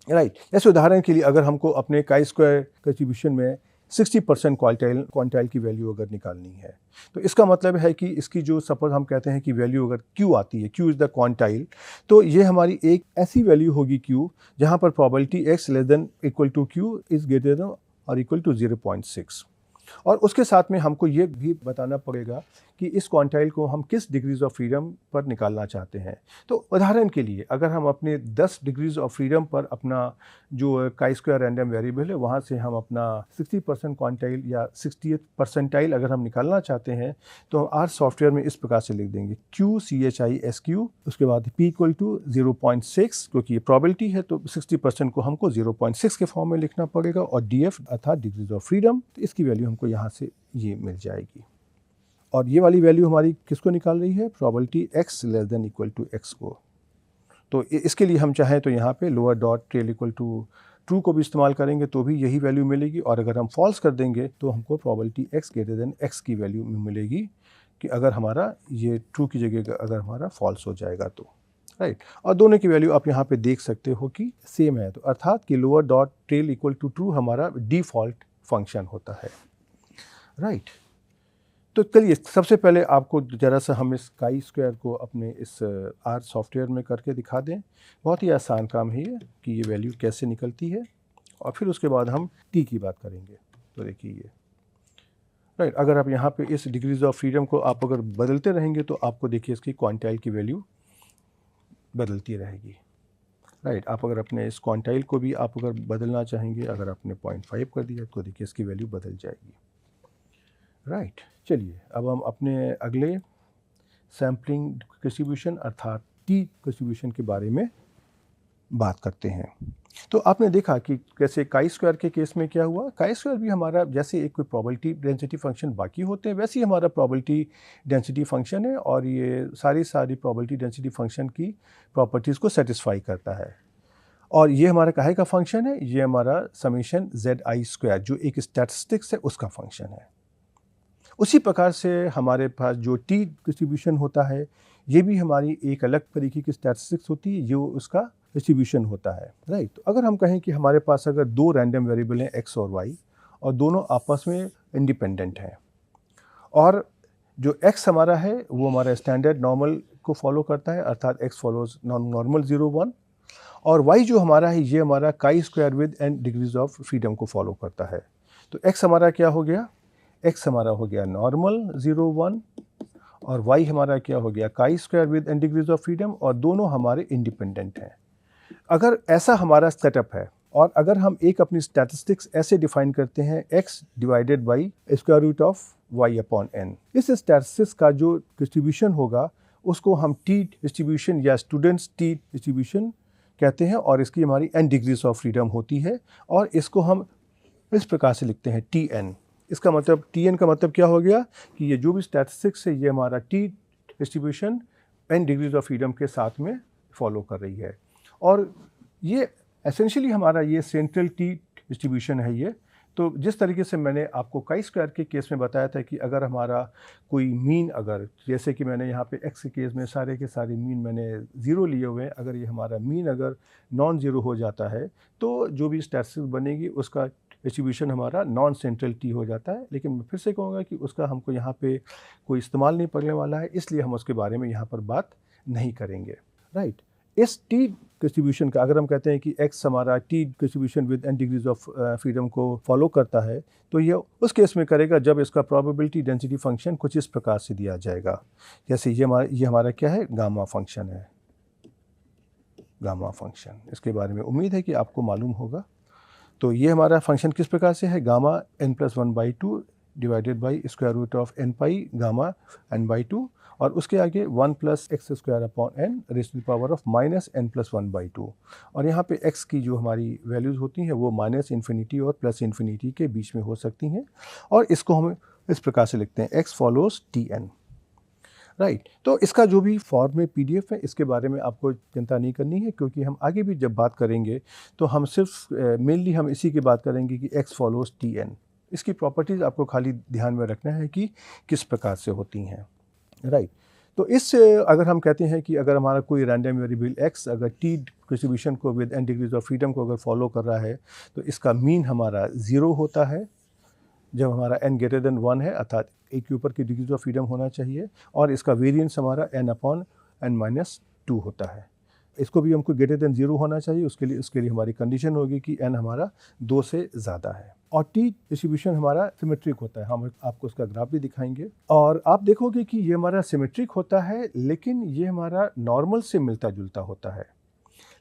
Right. जैसे उदाहरण के लिए अगर हमको अपने काई स्क्वायर डिस्ट्रीब्यूशन में 60% क्वांटाइल की वैल्यू अगर निकालनी है, तो इसका मतलब है कि इसकी जो सपोज हम कहते हैं कि वैल्यू अगर Q आती है, Q इज़ द क्वांटाइल, तो ये हमारी एक ऐसी वैल्यू होगी Q जहाँ पर probability x less than equal to Q is greater than और इक्वल टू 0.6। और उसके साथ में हमको ये भी बताना पड़ेगा कि इस क्वांटाइल को हम किस डिग्रीज ऑफ फ्रीडम पर निकालना चाहते हैं। तो उदाहरण के लिए अगर हम अपने 10 डिग्रीज ऑफ फ्रीडम पर अपना जो काई स्क्वायर रैंडम वेरिएबल है वहाँ से हम अपना 60% क्वांटाइल या 60th परसेंटाइल अगर हम निकालना चाहते हैं, तो हम आर सॉफ्टवेयर में इस प्रकार से लिख देंगे QCHISQ, उसके बाद P इक्वल टू 0.6, क्योंकि ये प्रोबेबिलिटी है तो 60% को हमको 0.6 के फॉर्म में लिखना पड़ेगा, और DF अर्थात डिग्रीज ऑफ फ्रीडम, तो इसकी वैल्यू हमको यहाँ से ये मिल जाएगी। और ये वाली वैल्यू हमारी किसको निकाल रही है, probability x less than equal to x को। तो इसके लिए हम चाहें तो यहाँ पे lower dot tail equal to true को भी इस्तेमाल करेंगे तो भी यही वैल्यू मिलेगी, और अगर हम फॉल्स कर देंगे तो हमको probability x greater then x की वैल्यू मिलेगी, कि अगर हमारा ये ट्रू की जगह अगर हमारा फॉल्स हो जाएगा तो। राइट। और दोनों की वैल्यू आप यहाँ पे देख सकते हो कि सेम है, तो अर्थात कि lower dot tail equal to true हमारा डिफ़ॉल्ट फंक्शन होता है। राइट। तो चलिए सबसे पहले आपको ज़रा सा हम इस काई स्क्वायर को अपने इस आर सॉफ्टवेयर में करके दिखा दें। बहुत ही आसान काम है ये कि ये वैल्यू कैसे निकलती है, और फिर उसके बाद हम टी की बात करेंगे। तो देखिए ये राइट, अगर आप यहाँ पे इस डिग्रीज ऑफ फ्रीडम को आप अगर बदलते रहेंगे तो आपको देखिए इसकी क्वांटाइल की वैल्यू बदलती रहेगी। राइट। आप अगर अपने इस क्वांटाइल को भी आप अगर बदलना चाहेंगे, अगर आपने 0.5 कर दिया तो देखिए इसकी वैल्यू बदल जाएगी। राइट। चलिए अब हम अपने अगले सैम्पलिंग डिस्ट्रीब्यूशन अर्थात टी डिस्ट्रीब्यूशन के बारे में बात करते हैं। तो आपने देखा कि कैसे काई स्क्वायर के केस में क्या हुआ, काई स्क्वायर भी हमारा जैसे एक कोई प्रोबेबिलिटी डेंसिटी फंक्शन बाकी होते हैं वैसे ही हमारा प्रोबेबिलिटी डेंसिटी फंक्शन है, और ये सारी प्रोबेबिलिटी डेंसिटी फंक्शन की प्रॉपर्टीज़ को सेटिस्फाई करता है। और ये हमारा काहे का फंक्शन है, ये हमारा समेशन ZI² जो एक स्टैटिस्टिक्स है उसका फंक्शन है। उसी प्रकार से हमारे पास जो टी डिस्ट्रीब्यूशन होता है, ये भी हमारी एक अलग तरीके की स्टैटिस्टिक्स होती है, जो उसका डिस्ट्रीब्यूशन होता है, राइट। तो अगर हम कहें कि हमारे पास अगर दो रैंडम वेरिएबल हैं x और y और दोनों आपस में इंडिपेंडेंट हैं, और जो x हमारा है वो हमारा स्टैंडर्ड नॉर्मल को फॉलो करता है, अर्थात x फॉलोज नॉर्मल 0 1, और y जो हमारा है ये हमारा chi² with n degrees of freedom को फॉलो करता है। तो x हमारा क्या हो गया, x हमारा हो गया नॉर्मल 0 1 और y हमारा क्या हो गया chi² with n degrees of freedom, और दोनों हमारे इंडिपेंडेंट हैं। अगर ऐसा हमारा सेटअप है और अगर हम एक अपनी स्टैटिस्टिक्स ऐसे डिफाइन करते हैं x divided by square root of y upon n, इस स्टैटिस्टिक्स का जो डिस्ट्रीब्यूशन होगा उसको हम टी डिस्ट्रीब्यूशन या स्टूडेंट्स टी डिस्ट्रीब्यूशन कहते हैं, और इसकी हमारी n डिग्रीज ऑफ फ्रीडम होती है, और इसको हम इस प्रकार से लिखते हैं Tn। इसका मतलब Tn का मतलब क्या हो गया कि ये जो भी स्टैटिस्टिक्स है ये हमारा T distribution n degrees of freedom के साथ में फॉलो कर रही है, और ये एसेंशियली हमारा ये सेंट्रल टी डिस्ट्रीब्यूशन है ये। तो जिस तरीके से मैंने आपको chi² के केस में बताया था कि अगर हमारा कोई मीन, अगर जैसे कि मैंने यहाँ पे x के केस में सारे के सारे मीन मैंने 0 लिए हुए हैं, अगर ये हमारा मीन अगर नॉन ज़ीरो हो जाता है तो जो भी स्टैटिस्टिक्स बनेगी उसका डिस्ट्रीब्यूशन हमारा नॉन सेंट्रल टी हो जाता है। लेकिन मैं फिर से कहूँगा कि उसका हमको यहाँ पे कोई इस्तेमाल नहीं पड़ने वाला है, इसलिए हम उसके बारे में यहाँ पर बात नहीं करेंगे, राइट। इस टी डिस्ट्रीब्यूशन का अगर हम कहते हैं कि x हमारा T distribution with n degrees of freedom को फॉलो करता है, तो ये उस केस में करेगा जब इसका प्रोबेबिलिटी डेंसिटी फंक्शन कुछ इस प्रकार से दिया जाएगा, जैसे ये हमारा क्या है, गामा फंक्शन है, गामा फंक्शन। इसके बारे में उम्मीद है कि आपको मालूम होगा। तो ये हमारा फंक्शन किस प्रकार से है, gamma n+1/2 divided by square root of n pi gamma n/2, और उसके आगे 1 + x² upon n raise to the power of -n+1/2, और यहाँ पे x की जो हमारी वैल्यूज़ होती हैं वो -इन्फिनिटी और +इन्फिनिटी के बीच में हो सकती हैं, और इसको हम इस प्रकार से लिखते हैं x फॉलोज Tn, राइट। तो इसका जो भी फॉर्म में PDF है इसके बारे में आपको चिंता नहीं करनी है, क्योंकि हम आगे भी जब बात करेंगे तो हम सिर्फ मेनली हम इसी की बात करेंगे कि x फॉलोज Tn। इसकी प्रॉपर्टीज़ आपको खाली ध्यान में रखना है कि किस प्रकार से होती हैं, राइट। तो इस अगर हम कहते हैं कि अगर हमारा कोई रैंडम वेरिएबल x अगर टी डिस्ट्रीब्यूशन को with n degrees of freedom को अगर फॉलो कर रहा है, तो इसका मीन हमारा 0 होता है जब हमारा n ग्रेटर देन 1 है, अर्थात एक के ऊपर की डिग्रीज ऑफ फ्रीडम होना चाहिए, और इसका वेरिएंस हमारा n/n-2 होता है। इसको भी हमको ग्रेटर देन 0 होना चाहिए, उसके लिए हमारी कंडीशन होगी कि n हमारा 2 से ज़्यादा है, और टी डिस्ट्रीब्यूशन हमारा सिमेट्रिक होता है। हम आपको उसका ग्राफ भी दिखाएंगे, और आप देखोगे कि ये हमारा सिमेट्रिक होता है, लेकिन ये हमारा नॉर्मल से मिलता जुलता होता है।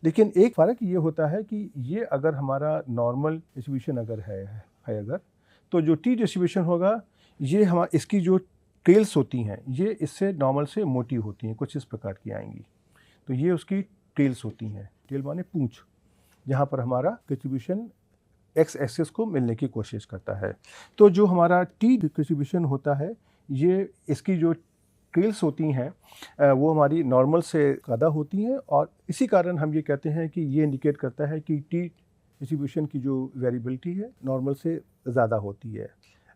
लेकिन एक फ़र्क ये होता है कि ये अगर हमारा नॉर्मल डिस्ट्रीब्यूशन अगर है अगर, तो जो टी डिस्ट्रीब्यूशन होगा ये इसकी जो टेल्स होती हैं ये इससे नॉर्मल से मोटी होती हैं, कुछ इस प्रकार की आएंगी। तो ये उसकी टेल्स होती हैं, टेल माने पूंछ, जहाँ पर हमारा डिस्ट्रीब्यूशन एक्स एक्सिस को मिलने की कोशिश करता है। तो जो हमारा टी डिस्ट्रीब्यूशन होता है ये इसकी जो टेल्स होती हैं वो हमारी नॉर्मल से ज़्यादा होती हैं, और इसी कारण हम ये कहते हैं कि ये इंडिकेट करता है कि टी डिस्ट्रीब्यूशन की जो वेरिएबिलिटी है नॉर्मल से ज़्यादा होती है।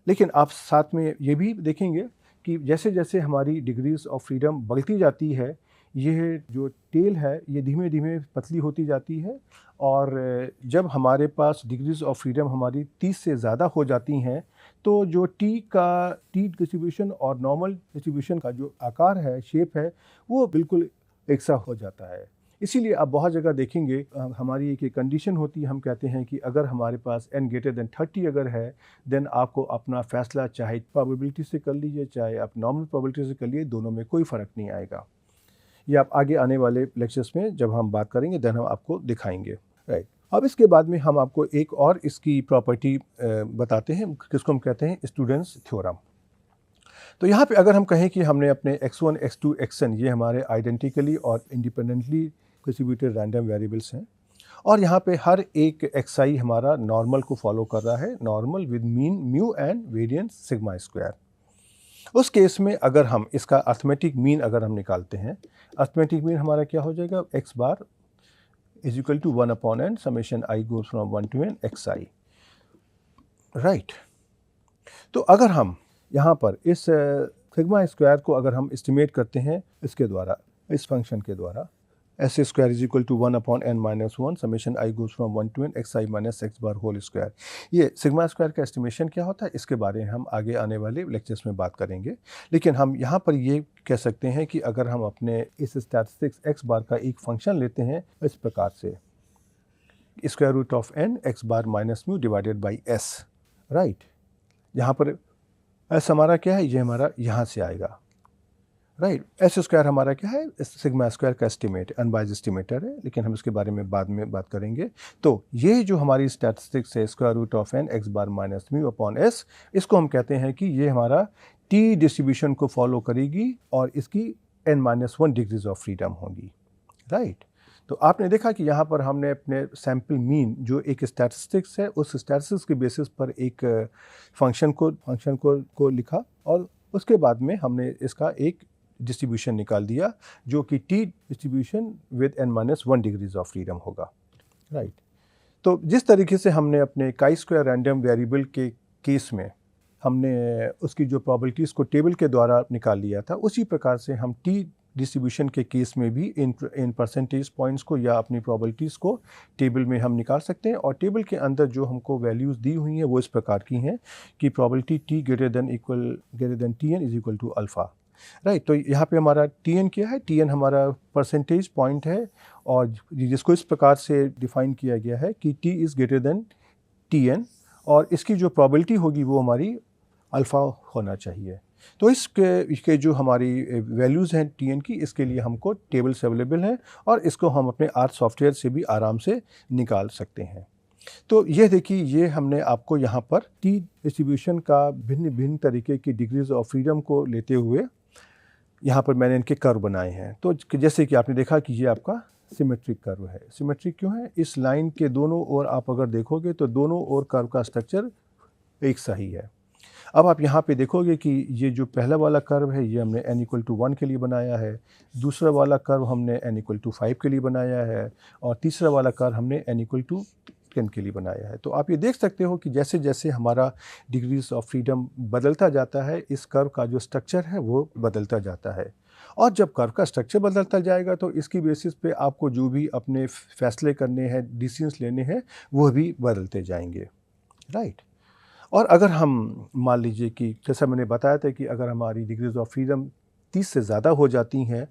लेकिन आप साथ में ये भी देखेंगे कि जैसे जैसे हमारी डिग्रीज ऑफ फ्रीडम बढ़ती जाती है, ये जो टेल है ये धीमे धीमे पतली होती जाती है, और जब हमारे पास डिग्रीज ऑफ फ्रीडम हमारी 30 से ज़्यादा हो जाती हैं, तो जो टी डिस्ट्रीब्यूशन और नॉर्मल डिस्ट्रीब्यूशन का जो आकार है, शेप है, वो बिल्कुल एक सा हो जाता है। इसीलिए आप बहुत जगह देखेंगे हमारी एक कंडीशन होती है, हम कहते हैं कि अगर हमारे पास n ग्रेटर देन 30 अगर है, देन आपको अपना फैसला चाहे प्रोबेबिलिटी से कर लीजिए चाहे आप नॉर्मल प्रोबेबिलिटी से कर लीजिए, दोनों में कोई फ़र्क नहीं आएगा। ये आप आगे आने वाले लेक्चर्स में जब हम बात करेंगे देन हम आपको दिखाएंगे, राइट। अब इसके बाद में हम आपको एक और इसकी प्रॉपर्टी बताते हैं, जिसको हम कहते हैं स्टूडेंट्स थ्योरम। तो यहाँ पे अगर हम कहें कि हमने अपने x1, x2, xn ये हमारे आइडेंटिकली और इंडिपेंडेंटली डिस्ट्रीब्यूटेड रैंडम वेरिएबल्स हैं, और यहाँ पे हर एक xi हमारा नॉर्मल को फॉलो कर रहा है, normal with mean mu and variance sigma square. उस केस में अगर हम इसका अर्थमेटिक मीन अगर हम निकालते हैं, अर्थमेटिक मीन हमारा क्या हो जाएगा, x bar is equal to 1 upon n summation i goes from 1 to n x i, right. तो अगर हम यहाँ पर इस सिग्मा स्क्वायर को अगर हम एस्टिमेट करते हैं इसके द्वारा, इस फंक्शन के द्वारा, s square is equal to 1 upon n minus 1 summation i goes from 1 to n x i minus x bar whole square. ये सिग्मा स्क्वायर का एस्टिमेशन क्या होता है, इसके बारे में हम आगे आने वाले लेक्चर्स में बात करेंगे। लेकिन हम यहाँ पर ये कह सकते हैं कि अगर हम अपने इस स्टैटिस्टिक्स एक्स बार का एक फंक्शन लेते हैं इस प्रकार से, square root of n x bar minus mu divided by s, right. यहाँ पर एस हमारा क्या है, ये हमारा यहाँ से आएगा, राइट। एस स्क्वायर हमारा क्या है, सिग्मा स्क्वायर का एस्टिमेट, अनबाइज्ड एस्टिमेटर है, लेकिन हम इसके बारे में बाद में बात करेंगे। तो ये जो हमारी स्टैटिस्टिक्स है square root of n x bar minus mu upon s, इसको हम कहते हैं कि ये हमारा टी डिस्ट्रीब्यूशन को फॉलो करेगी और इसकी n-1 डिग्रीज ऑफ फ्रीडम होगी, राइट। तो आपने देखा कि यहाँ पर हमने अपने सैम्पल मीन जो एक स्टैटिस्टिक्स है, उस स्टैटिस्टिक्स के बेसिस पर एक फंक्शन को लिखा और उसके बाद में हमने इसका एक डिस्ट्रीब्यूशन निकाल दिया जो कि T distribution with n-1 degrees of freedom होगा, राइट। तो जिस तरीके से हमने अपने काई स्क्वायर रैंडम वेरिएबल के केस में हमने उसकी जो प्रॉबिलिटीज़ को टेबल के द्वारा निकाल लिया था, उसी प्रकार से हम टी डिस्ट्रीब्यूशन के केस में भी इन परसेंटेज पॉइंट्स को या अपनी प्रॉबिलिटीज़ को टेबल में हम निकाल सकते हैं। और टेबल के अंदर जो हमको वैल्यूज़ दी हुई हैं वो इस प्रकार की हैं कि probability t greater than t n is equal to alpha, right. तो यहाँ पे हमारा टी एन क्या है, टी एन हमारा परसेंटेज पॉइंट है और जिसको इस प्रकार से डिफ़ाइन किया गया है कि t is greater than t n और इसकी जो प्रॉबिलिटी होगी वो हमारी अल्फ़ा होना चाहिए। तो इसके जो हमारी वैल्यूज़ हैं टी एन की, इसके लिए हमको टेबल्स अवेलेबल हैं और इसको हम अपने आर्ट सॉफ्टवेयर से भी आराम से निकाल सकते हैं। तो ये देखिए, ये हमने आपको यहाँ पर टी डिस्ट्रीब्यूशन का भिन्न भिन्न तरीके की डिग्रीज ऑफ फ्रीडम को लेते हुए यहाँ पर मैंने इनके कर्व बनाए हैं। तो जैसे कि आपने देखा कि ये आपका सिमेट्रिक कर्व है। सिमेट्रिक क्यों है, इस लाइन के दोनों ओर आप अगर देखोगे तो दोनों ओर कर्व का स्ट्रक्चर एक सही है। अब आप यहाँ पे देखोगे कि ये जो पहला वाला कर्व है ये हमने n=1 के लिए बनाया है, दूसरा वाला कर्व हमने n=5 के लिए बनाया है और तीसरा वाला कर्व हमने n=10 के लिए बनाया है। तो आप ये देख सकते हो कि जैसे जैसे हमारा डिग्रीज ऑफ फ्रीडम बदलता जाता है, इस कर्व का जो स्ट्रक्चर है वो बदलता जाता है। और जब कर्व का स्ट्रक्चर बदलता जाएगा तो इसकी बेसिस पे आपको जो भी अपने फैसले करने हैं, डिसीजंस लेने हैं, वो भी बदलते जाएंगे, राइट। और अगर हम मान लीजिए कि जैसा मैंने बताया था कि अगर हमारी डिग्रीज ऑफ फ्रीडम 30 से ज़्यादा हो जाती हैं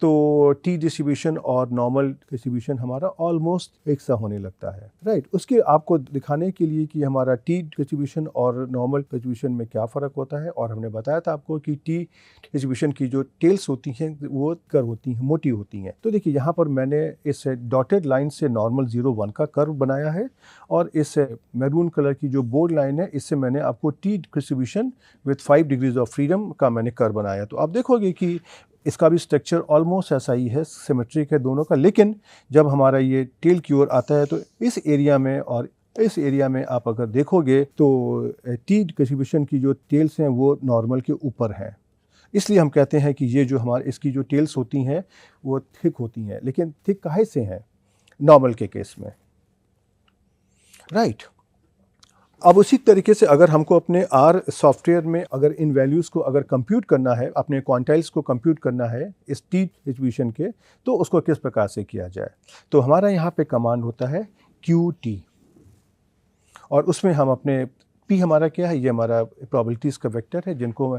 तो टी डिस्ट्रीब्यूशन और नॉर्मल डिस्ट्रीब्यूशन हमारा ऑलमोस्ट एक सा होने लगता है, राइट। उसके आपको दिखाने के लिए कि हमारा टी डिस्ट्रीब्यूशन और नॉर्मल डिस्ट्रीब्यूशन में क्या फ़र्क होता है, और हमने बताया था आपको कि टी डिस्ट्रीब्यूशन की जो टेल्स होती हैं वो कर्व होती हैं, मोटी होती हैं। तो देखिए यहाँ पर मैंने इस डॉटेड लाइन से नॉर्मल 0-1 का कर्व बनाया है और इस मैरून कलर की जो बोर्ड लाइन है इससे मैंने आपको T distribution with 5 degrees of freedom का मैंने कर्व बनाया। तो आप देखोगे कि इसका भी स्ट्रक्चर ऑलमोस्ट ऐसा ही है, सिमेट्रिक है दोनों का। लेकिन जब हमारा ये टेल की ओर आता है तो इस एरिया में और इस एरिया में आप अगर देखोगे तो टी डिस्ट्रीब्यूशन की जो टेल्स हैं वो नॉर्मल के ऊपर हैं। इसलिए हम कहते हैं कि ये जो हमारे इसकी जो टेल्स होती हैं वो थिक होती हैं। लेकिन थिक काहे से हैं नॉर्मल के केस में, राइट। अब उसी तरीके से अगर हमको अपने आर सॉफ्टवेयर में अगर इन वैल्यूज़ को अगर कंप्यूट करना है, अपने क्वांटाइल्स को कंप्यूट करना है इस टी डिस्ट्रीब्यूशन के, तो उसको किस प्रकार से किया जाए। तो हमारा यहाँ पे कमांड होता है QT और उसमें हम अपने P हमारा क्या है, ये हमारा प्रोबेबिलिटीज़ का वेक्टर है जिनको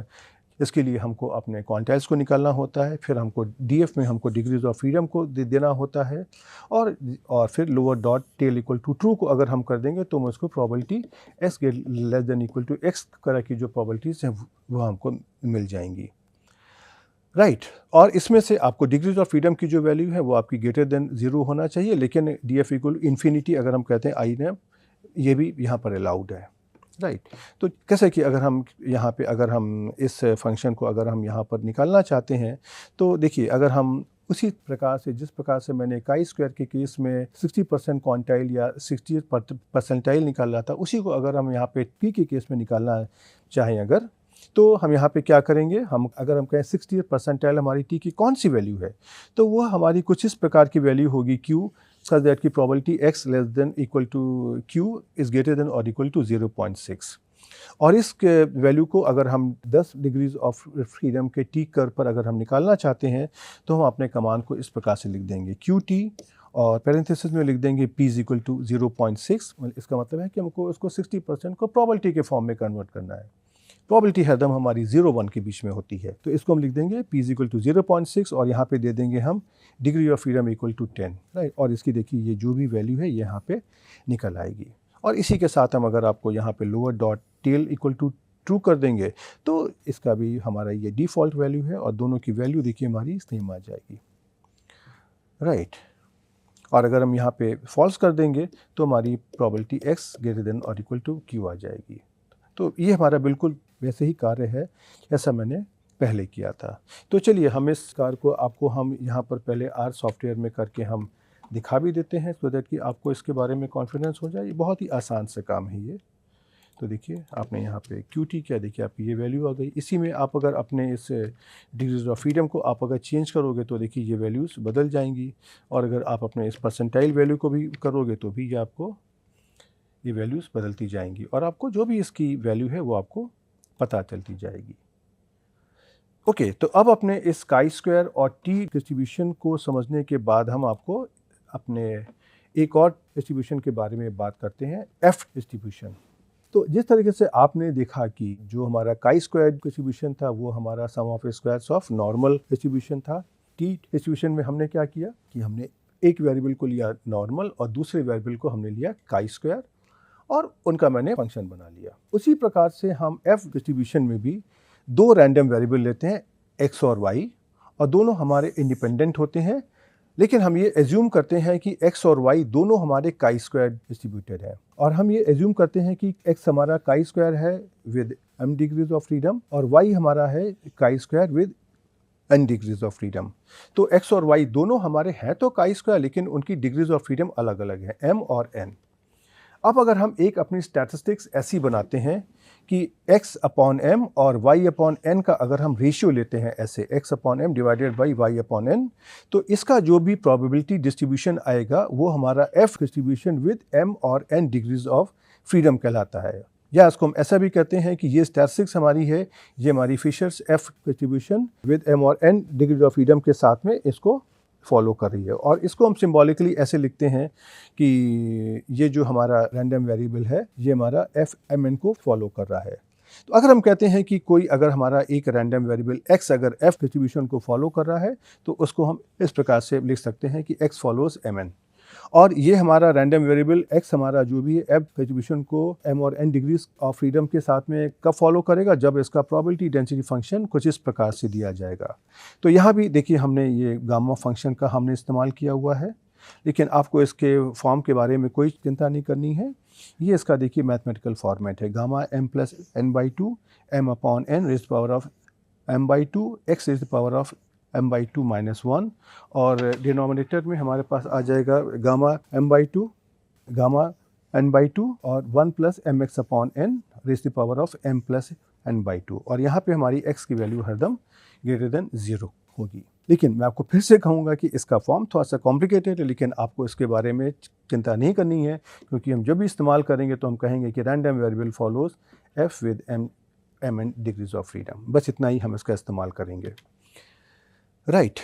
इसके लिए हमको अपने क्वांटाइल्स को निकालना होता है, फिर हमको DF में हमको डिग्रीज ऑफ फ्रीडम को देना होता है और फिर lower dot tail equal to true को अगर हम कर देंगे तो हम उसको प्रोबेबिलिटी S के less than equal to X तरह की जो प्रोबेबिलिटीज़ हैं वो हमको मिल जाएंगी, राइट। और इसमें से आपको डिग्रीज ऑफ फ्रीडम की जो वैल्यू है वो आपकी ग्रेटर देन 0 होना चाहिए, लेकिन DF इक्वल इन्फिनिटी अगर हम कहते हैं आई ने, ये भी यहाँ पर अलाउड है, राइट। तो कैसे कि अगर हम यहाँ पे अगर हम इस फंक्शन को अगर हम यहाँ पर निकालना चाहते हैं तो देखिए, अगर हम उसी प्रकार से जिस प्रकार से मैंने काई स्क्वायर के केस में 60% क्वांटाइल या 60 परसेंटाइल निकाला था, उसी को अगर हम यहाँ पे टी के केस में निकालना चाहें अगर, तो हम यहाँ पे क्या करेंगे, हम अगर हम कहें 60 परसेंटाइल हमारी टी की कौन सी वैल्यू है, तो वो हमारी कुछ इस प्रकार की वैल्यू होगी Q such that की probability x less than equal to q is greater than or equal to 0.6। और इस वैल्यू को अगर हम 10 डिग्रीज ऑफ फ्रीडम के टी कर्व पर अगर हम निकालना चाहते हैं तो हम अपने कमांड को इस प्रकार से लिख देंगे QT और पैरेंथेसिस में लिख देंगे p इज इक्वल टू 0.6। इसका मतलब है कि हमको उसको 60% को प्रोबेबिलिटी के फॉर्म में कन्वर्ट करना है। प्रोबेबिलिटी हरदम हमारी 0-1 के बीच में होती है, तो इसको हम लिख देंगे p इज इक्वल टू 0.6 और यहाँ पे दे देंगे हम degree of freedom equal to 10, राइट। और इसकी देखिए ये जो भी वैल्यू है यहाँ पे निकल आएगी। और इसी के साथ हम अगर आपको यहाँ पे lower dot tail equal to true कर देंगे तो इसका भी हमारा ये डिफ़ॉल्ट वैल्यू है और दोनों की वैल्यू देखिए हमारी सेम आ जाएगी, राइट। और अगर हम यहाँ पे फॉल्स कर देंगे तो हमारी प्रोबेबिलिटी x ग्रेटर देन और इक्वल टू q आ जाएगी। तो ये हमारा बिल्कुल वैसे ही कार्य है जैसा मैंने पहले किया था। तो चलिए हम इस कार्य को आपको हम यहाँ पर पहले R सॉफ्टवेयर में करके हम दिखा भी देते हैं सो दैट कि आपको इसके बारे में कॉन्फिडेंस हो जाए। ये बहुत ही आसान से काम है ये। तो देखिए आपने यहाँ पे QT क्या, देखिए आपकी ये वैल्यू आ गई। इसी में आप अगर अपने इस डिग्रीज ऑफ फ्रीडम को आप अगर चेंज करोगे तो देखिए ये वैल्यूज़ बदल जाएंगी। और अगर आप अपने इस परसेंटाइल वैल्यू को भी करोगे तो भी ये आपको ये वैल्यूज़ बदलती जाएंगी और आपको जो भी इसकी वैल्यू है वो आपको पता चलती जाएगी। ओके, तो अब अपने इस काई स्क्वायर और टी डिस्ट्रीब्यूशन को समझने के बाद हम आपको अपने एक और डिस्ट्रीब्यूशन के बारे में बात करते हैं, एफ डिस्ट्रीब्यूशन। तो जिस तरीके से आपने देखा कि जो हमारा काई स्क्वायर डिस्ट्रीब्यूशन था वो हमारा sum of squares of normal distribution था। टी डिस्ट्रीब्यूशन में हमने क्या किया कि हमने एक वेरिएबल को लिया नॉर्मल और दूसरे वेरिएबल को हमने लिया काई स्क्वायर और उनका मैंने फंक्शन बना लिया। उसी प्रकार से हम एफ डिस्ट्रीब्यूशन में भी दो रैंडम वेरिएबल लेते हैं x और y और दोनों हमारे इंडिपेंडेंट होते हैं, लेकिन हम ये एज्यूम करते हैं कि x और y दोनों हमारे काई स्क्वायर डिस्ट्रीब्यूटेड है और हम ये एज्यूम करते हैं कि x हमारा काई स्क्वायर है with m degrees of freedom और y हमारा है chi square with n degrees of freedom. तो x और y दोनों हमारे हैं तो काई स्क्वायर, लेकिन उनकी डिग्रीज ऑफ फ्रीडम अलग अलग है, m और n। अब अगर हम एक अपनी स्टैटिस्टिक्स ऐसी बनाते हैं कि x अपॉन m और y अपॉन n का अगर हम रेशियो लेते हैं ऐसे x upon m divided by y upon n, तो इसका जो भी प्रोबेबिलिटी डिस्ट्रीब्यूशन आएगा वो हमारा f डिस्ट्रीब्यूशन विद m और n डिग्रीज ऑफ फ्रीडम कहलाता है। या इसको हम ऐसा भी कहते हैं कि ये स्टैटिस्टिक्स हमारी है, ये हमारी Fisher's f distribution with m और n डिग्रीज ऑफ फ्रीडम के साथ में इसको फॉलो कर रही है। और इसको हम सिंबॉलिकली ऐसे लिखते हैं कि ये जो हमारा रैंडम वेरिएबल है ये हमारा fmn को फॉलो कर रहा है। तो अगर हम कहते हैं कि कोई अगर हमारा एक रैंडम वेरिएबल x अगर f डिस्ट्रीब्यूशन को फॉलो कर रहा है तो उसको हम इस प्रकार से लिख सकते हैं कि x फॉलोज mn। और ये हमारा रैंडम वेरिएबल x हमारा जो भी है f डिस्ट्रीब्यूशन को m और n डिग्रीज ऑफ फ्रीडम के साथ में कब फॉलो करेगा, जब इसका प्रोबेबिलिटी डेंसिटी फंक्शन कुछ इस प्रकार से दिया जाएगा। तो यहाँ भी देखिए हमने ये गामा फंक्शन का हमने इस्तेमाल किया हुआ है, लेकिन आपको इसके फॉर्म के बारे में कोई चिंता नहीं करनी है। ये इसका देखिए मैथमेटिकल फॉर्मेट है, gamma m plus n/2 m upon n rays power of m/2 x rays power of m/2 minus 1 और डिनोमिनेटर में हमारे पास आ जाएगा गामा m/2 गामा n/2 और 1 plus mx upon n rays power of m plus n/2 और यहाँ पे हमारी x की वैल्यू हरदम ग्रेटर देन 0 होगी। लेकिन मैं आपको फिर से कहूँगा कि इसका फॉर्म थोड़ा सा कॉम्प्लिकेटेड है, लेकिन आपको इसके बारे में चिंता नहीं करनी है, क्योंकि हम जब भी इस्तेमाल करेंगे तो हम कहेंगे कि random variable follows f with m degrees of freedom. बस इतना ही हम इसका इस्तेमाल करेंगे, राइट।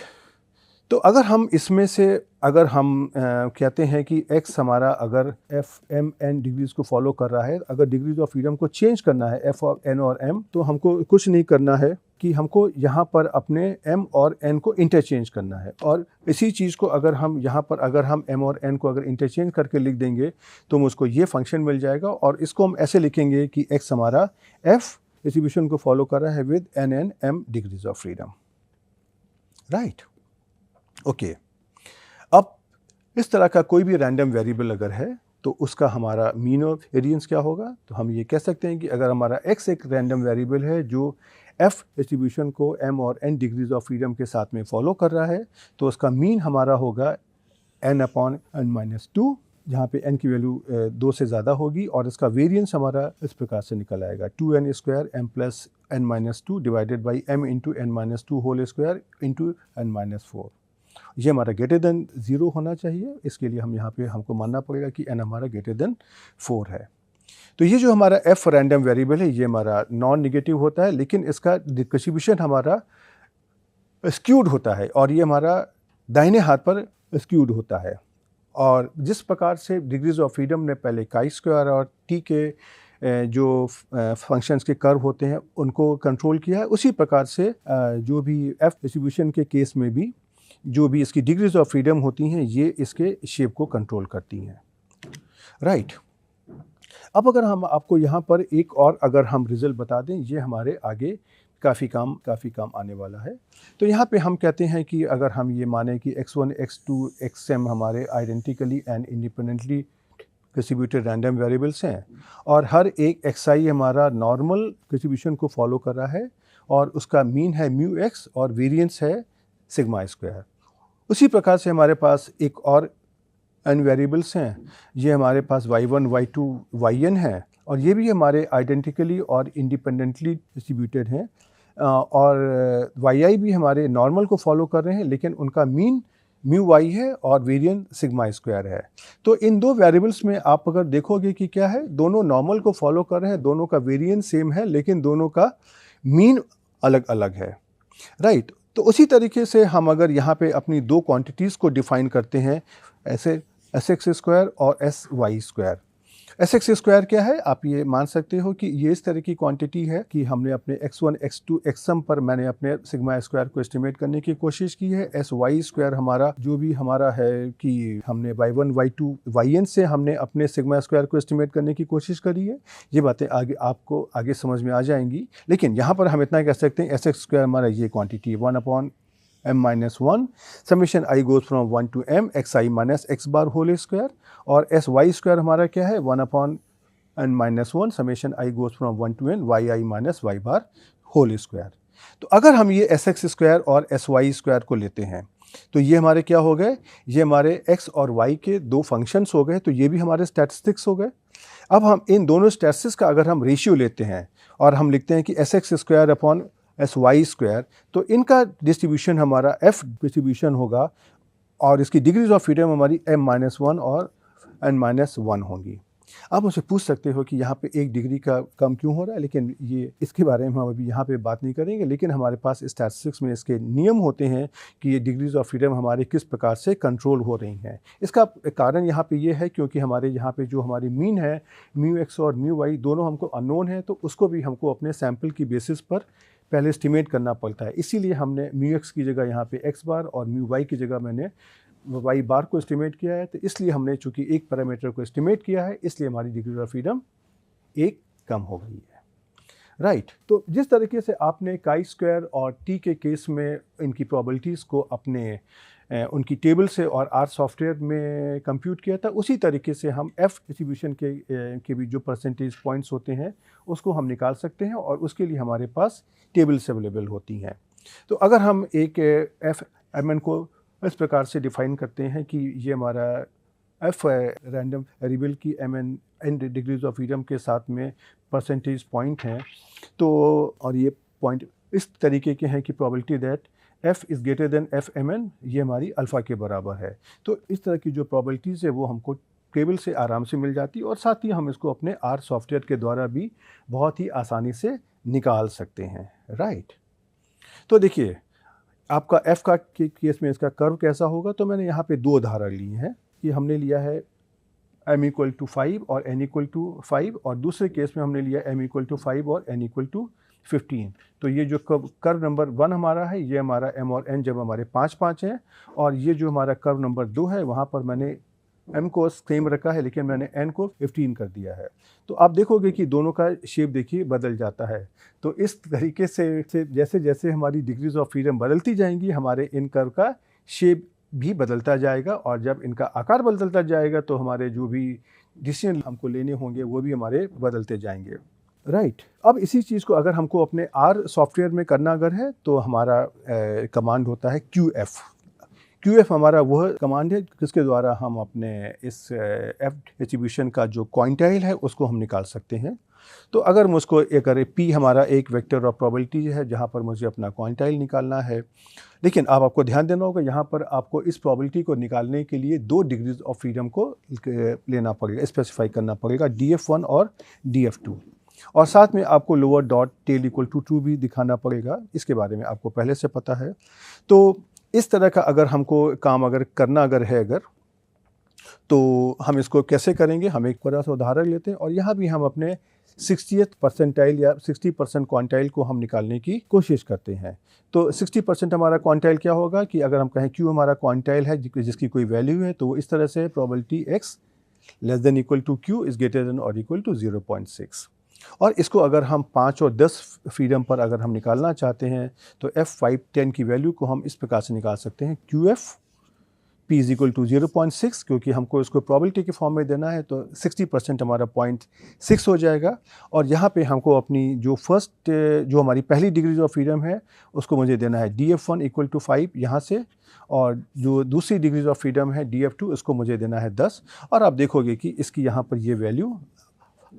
तो अगर हम इसमें से अगर हम कहते हैं कि x हमारा अगर f m n डिग्रीज को फॉलो कर रहा है, अगर डिग्रीज ऑफ फ्रीडम को चेंज करना है f और n और m, तो हमको कुछ नहीं करना है कि हमको यहाँ पर अपने m और n को इंटरचेंज करना है। और इसी चीज़ को अगर हम यहाँ पर अगर हम m और n को अगर इंटरचेंज करके लिख देंगे तो मुझको ये फंक्शन मिल जाएगा और इसको हम ऐसे लिखेंगे कि x हमारा f डिस्ट्रीब्यूशन को फॉलो कर रहा है with n m degrees of freedom, right. Okay, अब इस तरह का कोई भी रैंडम वेरिएबल अगर है तो उसका हमारा मीन और वेरिएंस क्या होगा। तो हम ये कह सकते हैं कि अगर हमारा x एक रैंडम वेरिएबल है जो f डिस्ट्रीब्यूशन को m और n डिग्रीज ऑफ फ्रीडम के साथ में फॉलो कर रहा है, तो उसका मीन हमारा होगा n अपॉन n माइनस 2, जहाँ पे n की वैल्यू 2 से ज़्यादा होगी और इसका वेरिएंस हमारा इस प्रकार से निकल आएगा 2n square m plus n minus 2 divided by m into n minus 2 whole square into n minus 4। ये हमारा ग्रेटर देन 0 होना चाहिए। इसके लिए हम यहाँ पे हमको मानना पड़ेगा कि n हमारा ग्रेटर देन 4 है। तो ये जो हमारा f रैंडम वेरिएबल है ये हमारा नॉन नेगेटिव होता है, लेकिन इसका डिस्ट्रीब्यूशन हमारा स्क्यूड होता है और ये हमारा दाहिने हाथ पर स्क्यूड होता है। और जिस प्रकार से डिग्रीज ऑफ फ्रीडम ने पहले काई स्क्वायर और टी के जो फंक्शंस के कर्व होते हैं उनको कंट्रोल किया है, उसी प्रकार से जो भी एफ डिस्ट्रीब्यूशन के केस में भी जो भी इसकी डिग्रीज ऑफ फ्रीडम होती हैं ये इसके शेप को कंट्रोल करती हैं। राइट। अब अगर हम आपको यहाँ पर एक और अगर हम रिजल्ट बता दें, ये हमारे आगे काफ़ी काम आने वाला है। तो यहाँ पे हम कहते हैं कि अगर हम ये माने कि x1, x2, xm हमारे identically and independently distributed random variables हैं और हर एक xi हमारा नॉर्मल डिस्ट्रीब्यूशन को फॉलो कर रहा है और उसका मीन है म्यू x और वेरिएंस है सिग्मा स्क्वायर। उसी प्रकार से हमारे पास एक और n वेरिएबल्स हैं, ये हमारे पास y1, y2, yn है और ये भी हमारे आइडेंटिकली और इंडिपेंडेंटली डिस्ट्रीब्यूटेड हैं और yi भी हमारे नॉर्मल को फॉलो कर रहे हैं, लेकिन उनका मीन म्यू y है और वेरिएंस सिग्मा स्क्वायर है। तो इन दो वेरिएबल्स में आप अगर देखोगे कि क्या है, दोनों नॉर्मल को फॉलो कर रहे हैं, दोनों का वेरिएंस सेम है, लेकिन दोनों का मीन अलग अलग है। राइट। तो उसी तरीके से हम अगर यहाँ पे अपनी दो क्वांटिटीज़ को डिफाइन करते हैं ऐसे एस स्क्वायर और s y square. S square क्या है, आप ये मान सकते हो कि ये इस तरह की क्वांटिटी है कि हमने अपने x1, x2, xm पर मैंने अपने सिग्मा स्क्वायर को एस्टिमेट करने की कोशिश की है। एस वाई स्क्वायर हमारा जो भी हमारा है कि हमने y1, y2, yn से हमने अपने सिग्मा स्क्वायर को एस्टिमेट करने की कोशिश करी है। ये बातें आगे आपको आगे समझ में आ जाएंगी, लेकिन यहाँ पर हम इतना कह सकते हैं एस स्क्वायर हमारा ये quantity 1/m-1 summation i goes from 1 to m xi minus x bar whole square और एस वाई स्क्वायर हमारा क्या है 1/n-1 summation i goes from 1 to n yi minus y bar whole square. तो अगर हम ये एस एक्स स्क्वायर और s y square को लेते हैं तो ये हमारे क्या हो गए, ये हमारे x और y के दो फंक्शंस हो गए, तो ये भी हमारे स्टैटिस्टिक्स हो गए। अब हम इन दोनों स्टैटिस्टिक्स का अगर हम रेशियो लेते हैं और हम लिखते हैं कि s x square upon s y square, तो इनका डिस्ट्रीब्यूशन हमारा एफ डिस्ट्रीब्यूशन होगा और इसकी डिग्रीज ऑफ फ्रीडम हमारी m-1 और n-1 होंगी। आप मुझसे पूछ सकते हो कि यहाँ पे 1 डिग्री का कम क्यों हो रहा है, लेकिन ये इसके बारे में हम अभी यहाँ पे बात नहीं करेंगे। लेकिन हमारे पास स्टैटिस्टिक्स में इसके नियम होते हैं कि ये डिग्रीज ऑफ फ्रीडम हमारे किस प्रकार से कंट्रोल हो रही हैं। इसका कारण यहाँ पे ये है क्योंकि हमारे यहाँ पे जो हमारी मीन है म्यू एक्स और म्यू वाई दोनों हमको अननोन है, तो उसको भी हमको अपने सैम्पल की बेसिस पर पहले एस्टिमेट करना पड़ता है। इसीलिए हमने म्यू एक्स की जगह यहाँ पे एक्स बार और म्यू वाई की जगह मैंने वाई बार को एस्टिमेट किया है। तो इसलिए हमने चूंकि एक पैरामीटर को एस्टिमेट किया है, इसलिए हमारी डिग्री ऑफ फ्रीडम एक कम हो गई है। राइट। तो जिस तरीके से आपने काई स्क्वायर और टी के केस में इनकी प्रोबेबिलिटीज़ को अपने उनकी टेबल से और आर सॉफ्टवेयर में कंप्यूट किया था, उसी तरीके से हम एफ डिस्ट्रीब्यूशन के भी जो परसेंटेज पॉइंट्स होते हैं उसको हम निकाल सकते हैं और उसके लिए हमारे पास टेबल्स अवेलेबल होती हैं। तो अगर हम एक एफ एम एन को इस प्रकार से डिफाइन करते हैं कि ये हमारा एफ रैंडम वेरिएबल की m n degrees of freedom के साथ में परसेंटेज पॉइंट हैं, तो और ये पॉइंट इस तरीके के हैं कि probability that f is greater than f m n ये हमारी अल्फ़ा के बराबर है। तो इस तरह की जो प्रोबेबिलिटीज़ है वो हमको टेबल से आराम से मिल जाती है और साथ ही हम इसको अपने आर सॉफ्टवेयर के द्वारा भी बहुत ही आसानी से निकाल सकते हैं। राइट। तो देखिए आपका f का केस में इसका कर्व कैसा होगा, तो मैंने यहाँ पे दो उदाहरण लिए हैं कि हमने लिया है m=5 और n=5 और दूसरे केस में हमने लिया m=5 और n=15। तो ये जो कर्व नंबर 1 हमारा है ये हमारा m और n जब हमारे 5-5 हैं और ये जो हमारा कर्व नंबर 2 है वहाँ पर मैंने m को सेम रखा है लेकिन मैंने n को 15 कर दिया है। तो आप देखोगे कि दोनों का शेप देखिए बदल जाता है। तो इस तरीके से जैसे जैसे हमारी डिग्रीज ऑफ फ्रीडम बदलती जाएंगी हमारे इन कर्व का शेप भी बदलता जाएगा और जब इनका आकार बदलता जाएगा तो हमारे जो भी डिसीजन हमको लेने होंगे वो भी हमारे बदलते जाएंगे। राइट। अब इसी चीज़ को अगर हमको अपने आर सॉफ्टवेयर में करना अगर है तो हमारा कमांड होता है QF। QF हमारा वह कमांड है जिसके द्वारा हम अपने इस एफ डिस्ट्रीब्यूशन का जो क्वांटाइल है उसको हम निकाल सकते हैं। तो अगर मुझको अगर पी हमारा एक वेक्टर ऑफ प्रोबेबिलिटी है जहाँ पर मुझे अपना क्वांटाइल निकालना है, लेकिन अब आपको ध्यान देना होगा यहाँ पर आपको इस प्रोबेबिलिटी को निकालने के लिए 2 डिग्रीज ऑफ फ्रीडम को लेना पड़ेगा, स्पेसिफाई करना पड़ेगा, DF1 और DF2, और साथ में आपको lower dot tail equal to 2 भी दिखाना पड़ेगा। इसके बारे में आपको पहले से पता है। तो इस तरह का अगर हमको काम अगर करना है तो हम इसको कैसे करेंगे, हम एक बड़ा सा उदाहरण लेते हैं और यहाँ भी हम अपने 60th परसेंटाइल या 60% क्वांटाइल को हम निकालने की कोशिश करते हैं। तो 60% हमारा क्वांटाइल क्या होगा कि अगर हम कहें Q हमारा क्वांटाइल है जिसकी कोई वैल्यू है, तो वो इस तरह से probability x less than equal to Q is greater than और इक्वल टू 0.6। और इसको अगर हम 5 और 10 फ्रीडम पर अगर हम निकालना चाहते हैं तो F5 10 की वैल्यू को हम इस प्रकार से निकाल सकते हैं, QF P is equal to 0.6, क्योंकि हमको इसको प्रोबेबिलिटी के फॉर्म में देना है तो 60% हमारा 0.6 हो जाएगा। और यहाँ पे हमको अपनी जो हमारी पहली डिग्री ऑफ फ्रीडम है उसको मुझे देना है DF1 इक्वल टू 5 यहाँ से, और जो दूसरी डिग्री ऑफ फ्रीडम है DF2 इसको मुझे देना है 10। और आप देखोगे कि इसकी यहाँ पर ये वैल्यू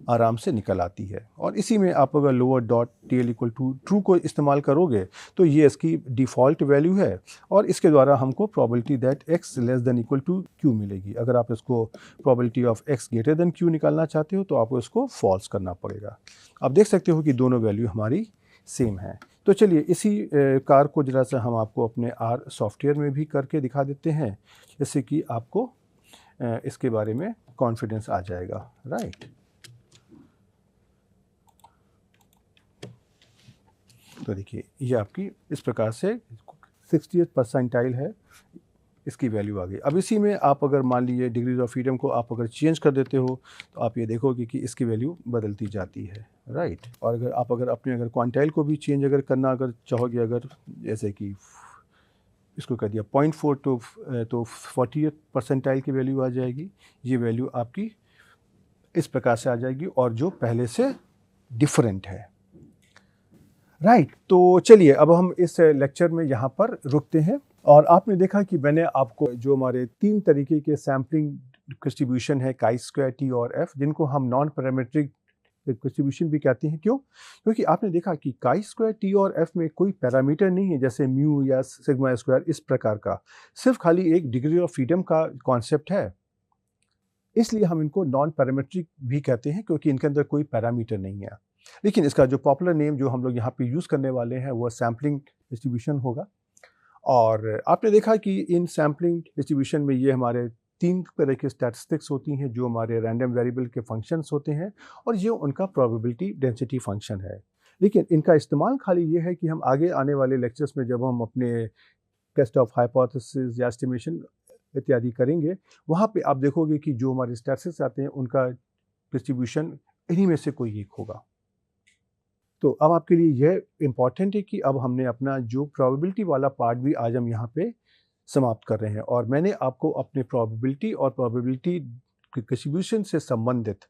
आराम से निकल आती है। और इसी में आप अगर lower dot tail equal to true को इस्तेमाल करोगे तो ये इसकी डिफ़ॉल्ट वैल्यू है और इसके द्वारा हमको probability that x less than equal to q मिलेगी। अगर आप इसको probability of x greater than q निकालना चाहते हो तो आपको इसको फॉल्स करना पड़ेगा। आप देख सकते हो कि दोनों वैल्यू हमारी सेम है। तो चलिए इसी कार को जरा सा हम आपको अपने R सॉफ्टवेयर में भी करके दिखा देते हैं, जिससे कि आपको इसके बारे में कॉन्फिडेंस आ जाएगा, राइट। तो देखिए ये आपकी इस प्रकार से 60th परसेंटाइल है, इसकी वैल्यू आ गई। अब इसी में आप अगर मान लीजिए डिग्रीज ऑफ फ्रीडम को आप अगर चेंज कर देते हो तो आप ये देखोगे कि इसकी वैल्यू बदलती जाती है, राइट। और अगर अपने क्वांटाइल को भी चेंज अगर करना अगर चाहोगे, अगर जैसे कि इसको कर दिया 0.4 तो 40th परसेंटाइल की वैल्यू आ जाएगी। ये वैल्यू आपकी इस प्रकार से आ जाएगी और जो पहले से डिफरेंट है, राइट। तो चलिए अब हम इस लेक्चर में यहाँ पर रुकते हैं। और आपने देखा कि मैंने आपको जो हमारे 3 तरीके के सैम्पलिंग डिस्ट्रीब्यूशन है, chi स्क्वायर, T और F, जिनको हम नॉन पैरामीट्रिक डिस्ट्रीब्यूशन भी कहते हैं। क्यों? क्योंकि आपने देखा कि chi स्क्वायर, T और F में कोई पैरामीटर नहीं है जैसे म्यू या सिग्मा स्क्वायर इस प्रकार का, सिर्फ खाली एक डिग्री ऑफ फ्रीडम का कॉन्सेप्ट है। इसलिए हम इनको नॉन पैरामीट्रिक भी कहते हैं क्योंकि इनके अंदर कोई पैरामीटर नहीं है। लेकिन इसका जो पॉपुलर नेम जो हम लोग यहाँ पे यूज़ करने वाले हैं वो सैम्पलिंग डिस्ट्रीब्यूशन होगा। और आपने देखा कि इन सैम्पलिंग डिस्ट्रीब्यूशन में ये हमारे 3 तरह के स्टैटिस्टिक्स होती हैं जो हमारे रैंडम वेरिएबल के फंक्शंस होते हैं और ये उनका प्रोबेबिलिटी डेंसिटी फंक्शन है। लेकिन इनका इस्तेमाल खाली ये है कि हम आगे आने वाले लेक्चर्स में जब हम अपने टेस्ट ऑफ हाइपोथेसिस या एस्टिमेशन इत्यादि करेंगे, वहाँ पे आप देखोगे कि जो हमारे स्टैटिस्टिक्स आते हैं उनका डिस्ट्रीब्यूशन इन्हीं में से कोई एक होगा। तो अब आपके लिए यह इम्पॉर्टेंट है कि अब हमने अपना जो प्रोबेबिलिटी वाला पार्ट भी आज हम यहाँ पे समाप्त कर रहे हैं और मैंने आपको अपने प्रोबेबिलिटी और प्रोबेबिलिटी डिस्ट्रीब्यूशन से संबंधित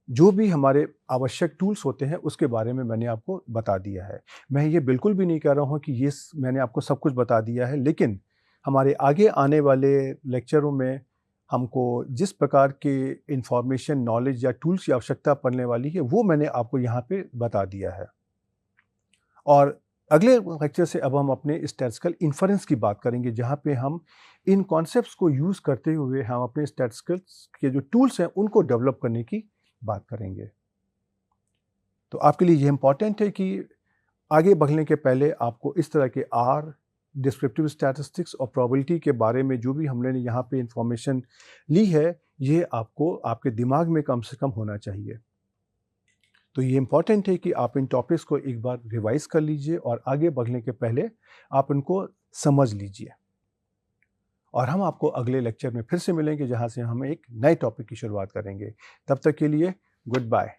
जो भी हमारे आवश्यक टूल्स होते हैं उसके बारे में मैंने आपको बता दिया है। मैं ये बिल्कुल भी नहीं कह रहा हूँ कि ये मैंने आपको सब कुछ बता दिया है, लेकिन हमारे आगे आने वाले लेक्चरों में हमको जिस प्रकार के इंफॉर्मेशन, नॉलेज या टूल्स की आवश्यकता पड़ने वाली है वो मैंने आपको यहाँ पे बता दिया है। और अगले लेक्चर से अब हम अपने स्टैटिस्टिकल इन्फरेंस की बात करेंगे, जहाँ पे हम इन कॉन्सेप्ट्स को यूज़ करते हुए हम अपने स्टैटिस्टिक्स के जो टूल्स हैं उनको डेवलप करने की बात करेंगे। तो आपके लिए ये इम्पॉर्टेंट है कि आगे बढ़ने के पहले आपको इस तरह के R, डिस्क्रिप्टिव स्टैटिस्टिक्स और प्रोबेबिलिटी के बारे में जो भी हमने यहाँ पे इंफॉर्मेशन ली है, ये आपको आपके दिमाग में कम से कम होना चाहिए। तो ये इम्पॉर्टेंट है कि आप इन टॉपिक्स को एक बार रिवाइज कर लीजिए और आगे बढ़ने के पहले आप इनको समझ लीजिए। और हम आपको अगले लेक्चर में फिर से मिलेंगे जहाँ से हम एक नए टॉपिक की शुरुआत करेंगे। तब तक के लिए गुड बाय।